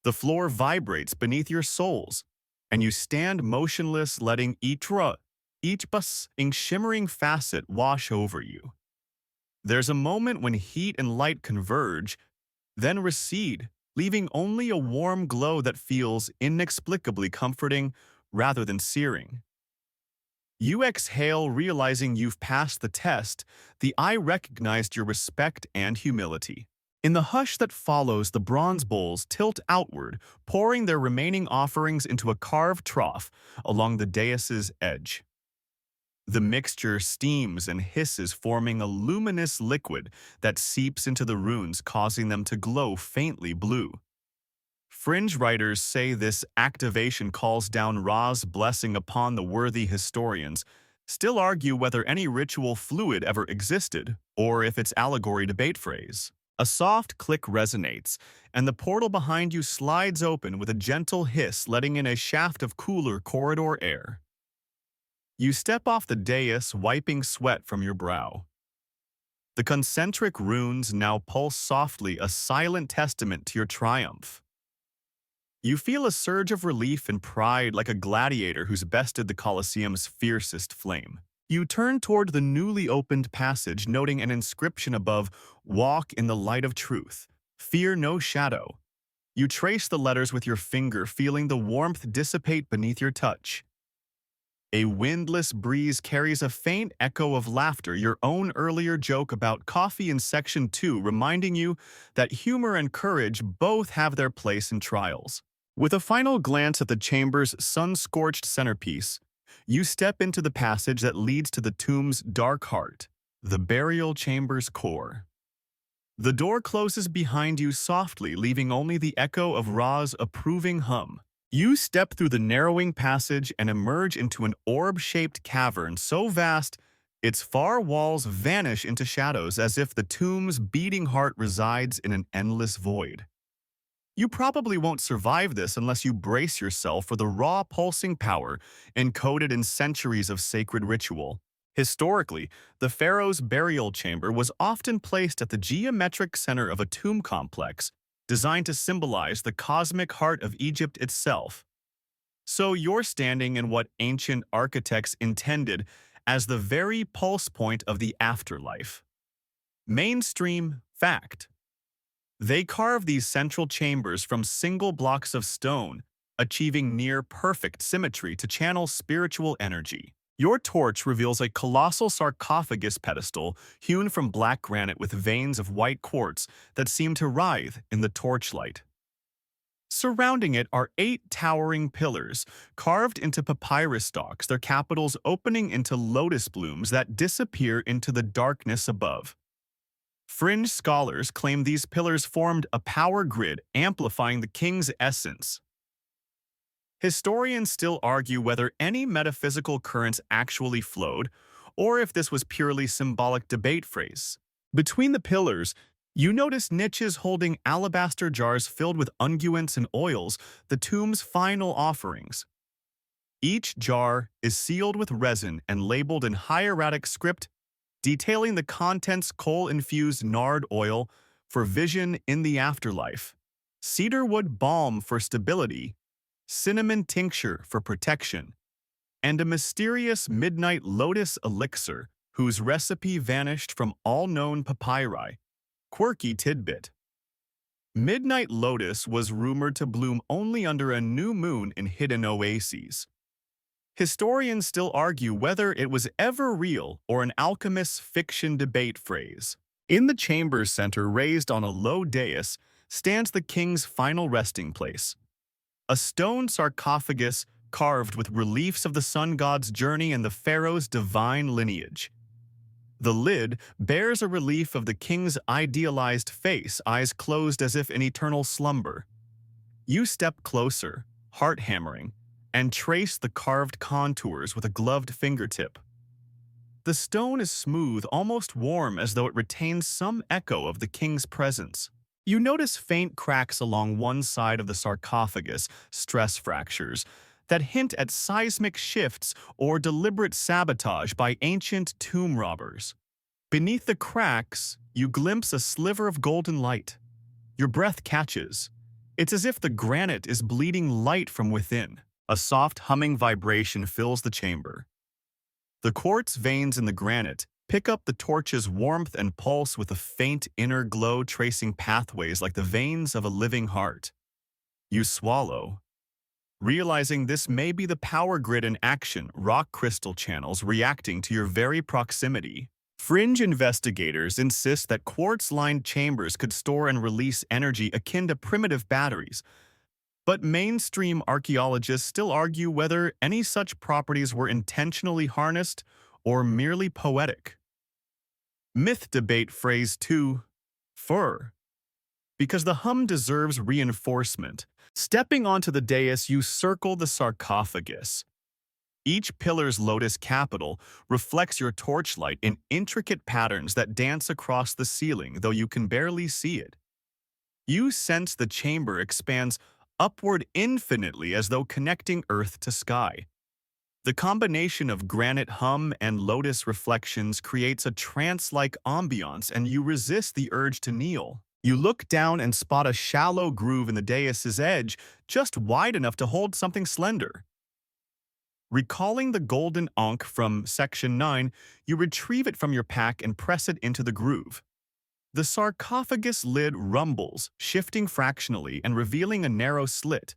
The floor vibrates beneath your soles, and you stand motionless, letting each shimmering facet wash over you. There's a moment when heat and light converge, then recede, leaving only a warm glow that feels inexplicably comforting rather than searing. You exhale, realizing you've passed the test. The eye recognized your respect and humility. In the hush that follows, the bronze bowls tilt outward, pouring their remaining offerings into a carved trough along the dais' edge. The mixture steams and hisses, forming a luminous liquid that seeps into the runes, causing them to glow faintly blue. Fringe writers say this activation calls down Ra's blessing upon the worthy. Historians still argue whether any ritual fluid ever existed, or if it's allegory. Debate phrase. A soft click resonates, and the portal behind you slides open with a gentle hiss, letting in a shaft of cooler corridor air. You step off the dais, wiping sweat from your brow. The concentric runes now pulse softly, a silent testament to your triumph. You feel a surge of relief and pride, like a gladiator who's bested the Colosseum's fiercest flame. You turn toward the newly opened passage, noting an inscription above, "Walk in the light of truth. Fear no shadow." You trace the letters with your finger, feeling the warmth dissipate beneath your touch. A windless breeze carries a faint echo of laughter, your own earlier joke about coffee in Section 2, reminding you that humor and courage both have their place in trials. With a final glance at the chamber's sun-scorched centerpiece, you step into the passage that leads to the tomb's dark heart, the burial chamber's core. The door closes behind you softly, leaving only the echo of Ra's approving hum. You step through the narrowing passage and emerge into an orb-shaped cavern so vast Its far walls vanish into shadows as if the tomb's beating heart resides in an endless void. You probably won't survive this unless you brace yourself for the raw pulsing power encoded in centuries of sacred ritual. Historically, the pharaoh's burial chamber was often placed at the geometric center of a tomb complex, designed to symbolize the cosmic heart of Egypt itself. So you're standing in what ancient architects intended as the very pulse point of the afterlife. Mainstream fact. They carve these central chambers from single blocks of stone, achieving near-perfect symmetry to channel spiritual energy. Your torch reveals a colossal sarcophagus pedestal hewn from black granite with veins of white quartz that seem to writhe in the torchlight. Surrounding it are 8 towering pillars, carved into papyrus stalks, their capitals opening into lotus blooms that disappear into the darkness above. Fringe scholars claim these pillars formed a power grid amplifying the king's essence. Historians still argue whether any metaphysical currents actually flowed, or if this was purely symbolic debate phrase. Between the pillars, you notice niches holding alabaster jars filled with unguents and oils, the tomb's final offerings. Each jar is sealed with resin and labeled in hieratic script, detailing the contents: coal-infused nard oil for vision in the afterlife, cedarwood balm for stability, cinnamon tincture for protection, and a mysterious midnight lotus elixir whose recipe vanished from all known papyri. Quirky tidbit. Midnight lotus was rumored to bloom only under a new moon in hidden oases. Historians still argue whether it was ever real or an alchemist's fiction debate phrase. In the chamber's center, raised on a low dais, stands the king's final resting place. A stone sarcophagus carved with reliefs of the sun god's journey and the pharaoh's divine lineage. The lid bears a relief of the king's idealized face, eyes closed as if in eternal slumber. You step closer, heart hammering, and trace the carved contours with a gloved fingertip. The stone is smooth, almost warm, as though it retains some echo of the king's presence. You notice faint cracks along one side of the sarcophagus, stress fractures, that hint at seismic shifts or deliberate sabotage by ancient tomb robbers. Beneath the cracks, you glimpse a sliver of golden light. Your breath catches. It's as if the granite is bleeding light from within. A soft humming vibration fills the chamber. The quartz veins in the granite pick up the torch's warmth and pulse with a faint inner glow, tracing pathways like the veins of a living heart. You swallow, realizing this may be the power grid in action, rock crystal channels reacting to your very proximity. Fringe investigators insist that quartz-lined chambers could store and release energy akin to primitive batteries, but mainstream archaeologists still argue whether any such properties were intentionally harnessed or merely poetic. Myth debate phrase 2, fur. Because the hum deserves reinforcement. Stepping onto the dais, you circle the sarcophagus. Each pillar's lotus capital reflects your torchlight in intricate patterns that dance across the ceiling, though you can barely see it. You sense the chamber expands upward infinitely, as though connecting earth to sky. The combination of granite hum and lotus reflections creates a trance-like ambiance, and you resist the urge to kneel. You look down and spot a shallow groove in the dais's edge, just wide enough to hold something slender. Recalling the golden ankh from Section 9, you retrieve it from your pack and press it into the groove. The sarcophagus lid rumbles, shifting fractionally and revealing a narrow slit.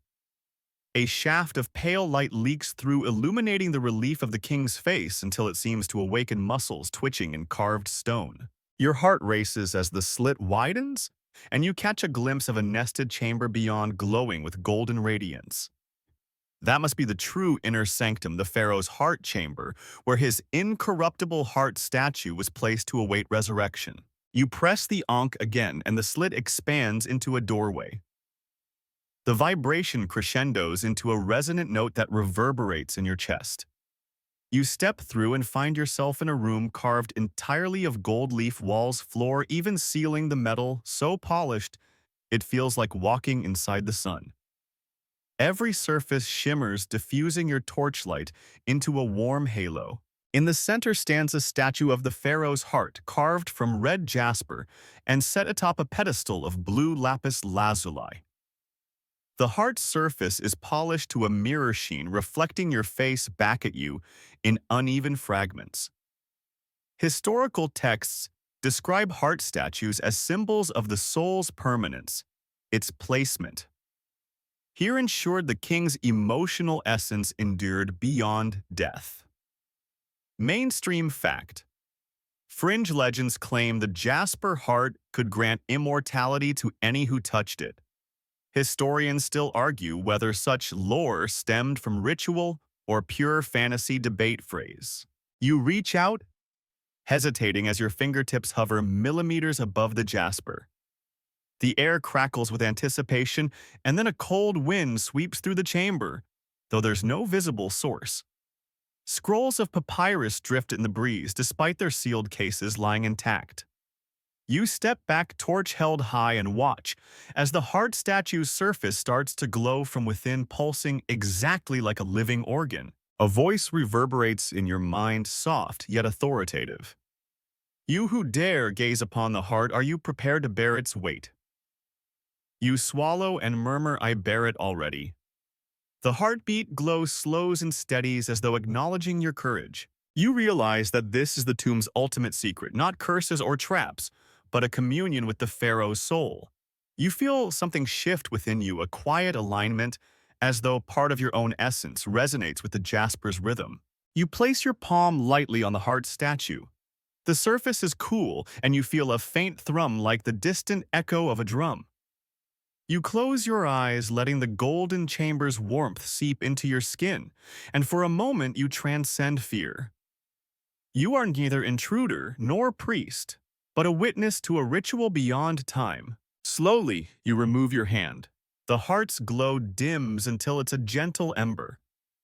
A shaft of pale light leaks through, illuminating the relief of the king's face until it seems to awaken muscles twitching in carved stone. Your heart races as the slit widens, and you catch a glimpse of a nested chamber beyond, glowing with golden radiance. That must be the true inner sanctum, the pharaoh's heart chamber, where his incorruptible heart statue was placed to await resurrection. You press the ankh again, and the slit expands into a doorway. The vibration crescendos into a resonant note that reverberates in your chest. You step through and find yourself in a room carved entirely of gold leaf walls, floor, even ceiling. The metal so polished it feels like walking inside the sun. Every surface shimmers, diffusing your torchlight into a warm halo. In the center stands a statue of the pharaoh's heart, carved from red jasper and set atop a pedestal of blue lapis lazuli. The heart's surface is polished to a mirror sheen, reflecting your face back at you in uneven fragments. Historical texts describe heart statues as symbols of the soul's permanence, its placement. Here ensured the king's emotional essence endured beyond death. Mainstream fact. Fringe legends claim the jasper heart could grant immortality to any who touched it. Historians still argue whether such lore stemmed from ritual or pure fantasy. Debate phrase. You reach out, hesitating as your fingertips hover millimeters above the jasper. The air crackles with anticipation, and then a cold wind sweeps through the chamber, though there's no visible source. Scrolls of papyrus drift in the breeze despite their sealed cases lying intact. You step back, torch held high, and watch as the heart statue's surface starts to glow from within, pulsing exactly like a living organ. A voice reverberates in your mind, soft yet authoritative. You who dare gaze upon the heart, are you prepared to bear its weight? You swallow and murmur, I bear it already. The heartbeat glow slows and steadies as though acknowledging your courage. You realize that this is the tomb's ultimate secret, not curses or traps, but a communion with the pharaoh's soul. You feel something shift within you, a quiet alignment, as though part of your own essence resonates with the jasper's rhythm. You place your palm lightly on the heart statue. The surface is cool, and you feel a faint thrum like the distant echo of a drum. You close your eyes, letting the golden chamber's warmth seep into your skin, and for a moment you transcend fear. You are neither intruder nor priest, but a witness to a ritual beyond time. Slowly, you remove your hand. The heart's glow dims until it's a gentle ember.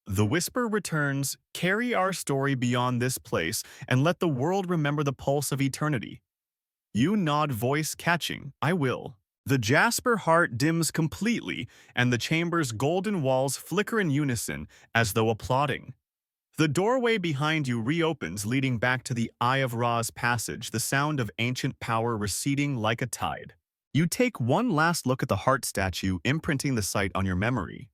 The whisper returns, carry our story beyond this place and let the world remember the pulse of eternity. You nod, voice catching, I will. The jasper heart dims completely, and the chamber's golden walls flicker in unison as though applauding. The doorway behind you reopens, leading back to the Eye of Ra's passage, the sound of ancient power receding like a tide. You take one last look at the heart statue, imprinting the site on your memory.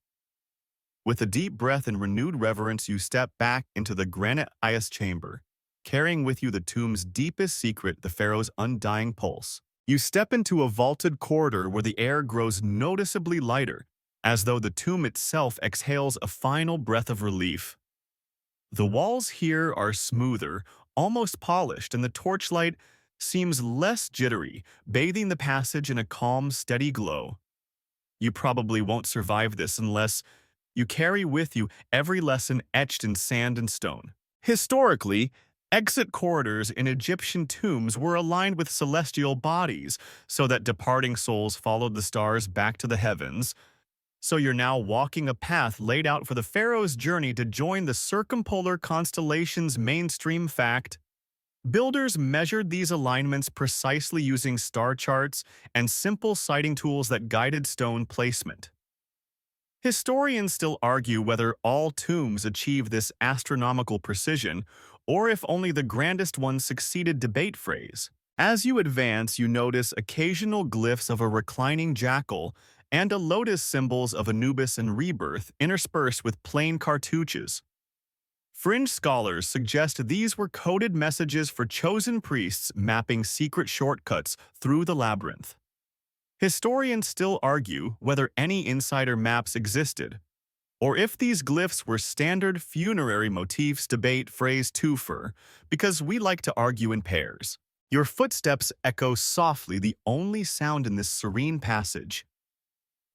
With a deep breath and renewed reverence, you step back into the granite Ias chamber, carrying with you the tomb's deepest secret, the pharaoh's undying pulse. You step into a vaulted corridor where the air grows noticeably lighter, as though the tomb itself exhales a final breath of relief. The walls here are smoother, almost polished, and the torchlight seems less jittery, bathing the passage in a calm, steady glow. You probably won't survive this unless you carry with you every lesson etched in sand and stone. Historically, exit corridors in Egyptian tombs were aligned with celestial bodies so that departing souls followed the stars back to the heavens. So you're now walking a path laid out for the pharaoh's journey to join the circumpolar constellations. Mainstream fact. Builders measured these alignments precisely using star charts and simple sighting tools that guided stone placement. Historians still argue whether all tombs achieve this astronomical precision or if only the grandest ones succeeded. Debate phrase. As you advance, you notice occasional glyphs of a reclining jackal and a lotus, symbols of Anubis and rebirth, interspersed with plain cartouches. Fringe scholars suggest these were coded messages for chosen priests, mapping secret shortcuts through the labyrinth. Historians still argue whether any insider maps existed, or if these glyphs were standard funerary motifs. Debate phrase. Twofer, because we like to argue in pairs. Your footsteps echo softly, the only sound in this serene passage.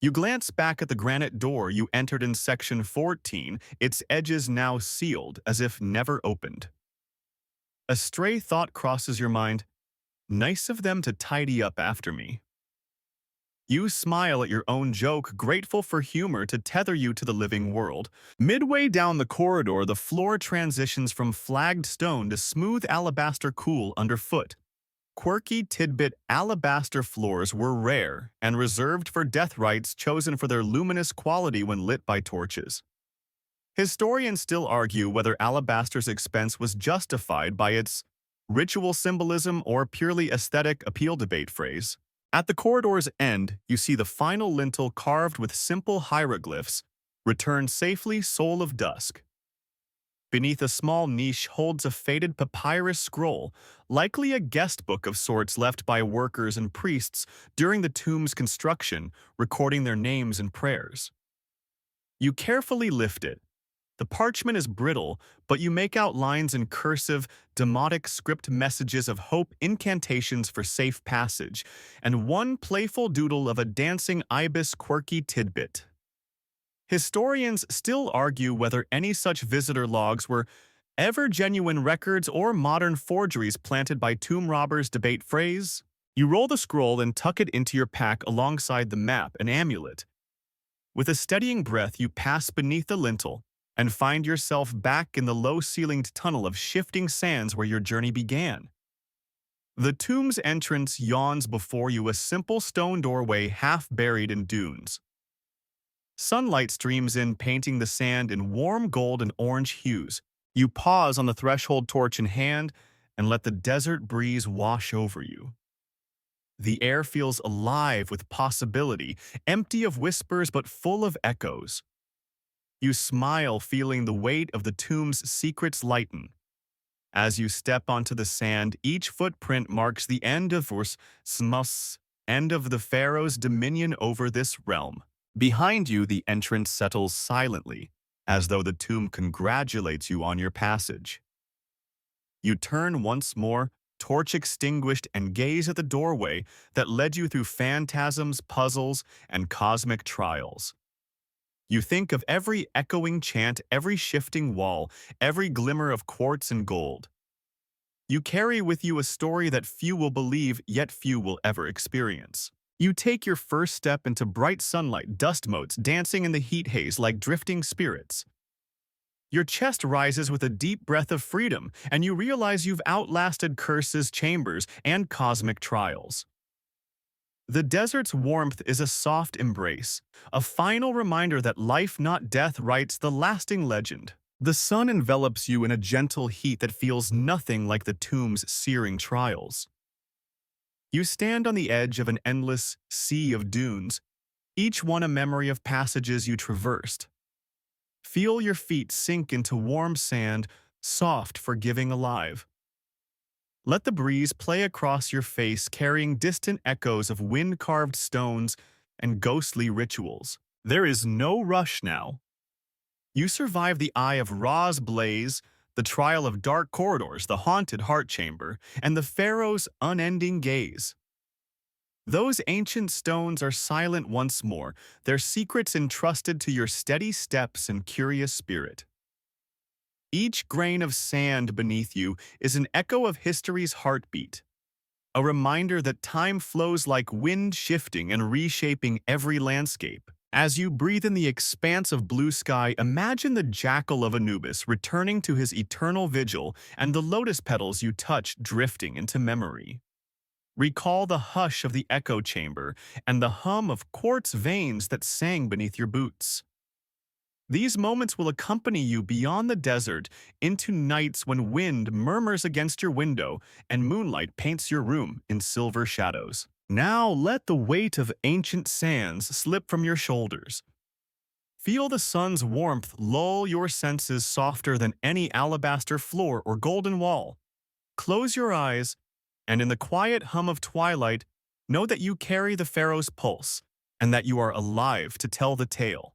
You glance back at the granite door you entered in section 14, its edges now sealed as if never opened. A stray thought crosses your mind. Nice of them to tidy up after me. You smile at your own joke, grateful for humor to tether you to the living world. Midway down the corridor, the floor transitions from flagged stone to smooth alabaster cool underfoot. Quirky tidbit alabaster floors were rare and reserved for death rites chosen for their luminous quality when lit by torches. Historians still argue whether alabaster's expense was justified by its ritual symbolism or purely aesthetic appeal. Debate phrase. At the corridor's end, you see the final lintel carved with simple hieroglyphs, "Return safely, soul of dusk." Beneath a small niche holds a faded papyrus scroll, likely a guest book of sorts left by workers and priests during the tomb's construction, recording their names and prayers. You carefully lift it. The parchment is brittle, but you make out lines in cursive, demotic script messages of hope, incantations for safe passage, and one playful doodle of a dancing ibis quirky tidbit. Historians still argue whether any such visitor logs were ever genuine records or modern forgeries planted by tomb robbers. Debate phrase. You roll the scroll and tuck it into your pack alongside the map and amulet. With a steadying breath, you pass beneath the lintel and find yourself back in the low-ceilinged tunnel of shifting sands where your journey began. The tomb's entrance yawns before you, a simple stone doorway half buried in dunes. Sunlight streams in, painting the sand in warm gold and orange hues. You pause on the threshold, torch in hand, and let the desert breeze wash over you. The air feels alive with possibility, empty of whispers but full of echoes. You smile, feeling the weight of the tomb's secrets lighten. As you step onto the sand, each footprint marks the end of the pharaoh's dominion over this realm. Behind you, the entrance settles silently, as though the tomb congratulates you on your passage. You turn once more, torch extinguished, and gaze at the doorway that led you through phantasms, puzzles, and cosmic trials. You think of every echoing chant, every shifting wall, every glimmer of quartz and gold. You carry with you a story that few will believe, yet few will ever experience. You take your first step into bright sunlight, dust motes dancing in the heat haze like drifting spirits. Your chest rises with a deep breath of freedom, and you realize you've outlasted curses, chambers, and cosmic trials. The desert's warmth is a soft embrace, a final reminder that life, not death, writes the lasting legend. The sun envelops you in a gentle heat that feels nothing like the tomb's searing trials. You stand on the edge of an endless sea of dunes, each one a memory of passages you traversed. Feel your feet sink into warm sand, soft, forgiving, alive. Let the breeze play across your face, carrying distant echoes of wind-carved stones and ghostly rituals. There is no rush now. You survive the eye of Ra's blaze, the trial of dark corridors, the haunted heart chamber, and the pharaoh's unending gaze. Those ancient stones are silent once more, their secrets entrusted to your steady steps and curious spirit. Each grain of sand beneath you is an echo of history's heartbeat, a reminder that time flows like wind, shifting and reshaping every landscape. As you breathe in the expanse of blue sky, imagine the jackal of Anubis returning to his eternal vigil and the lotus petals you touch drifting into memory. Recall the hush of the echo chamber and the hum of quartz veins that sang beneath your boots. These moments will accompany you beyond the desert into nights when wind murmurs against your window and moonlight paints your room in silver shadows. Now let the weight of ancient sands slip from your shoulders. Feel the sun's warmth lull your senses softer than any alabaster floor or golden wall. Close your eyes, and in the quiet hum of twilight, know that you carry the pharaoh's pulse and that you are alive to tell the tale.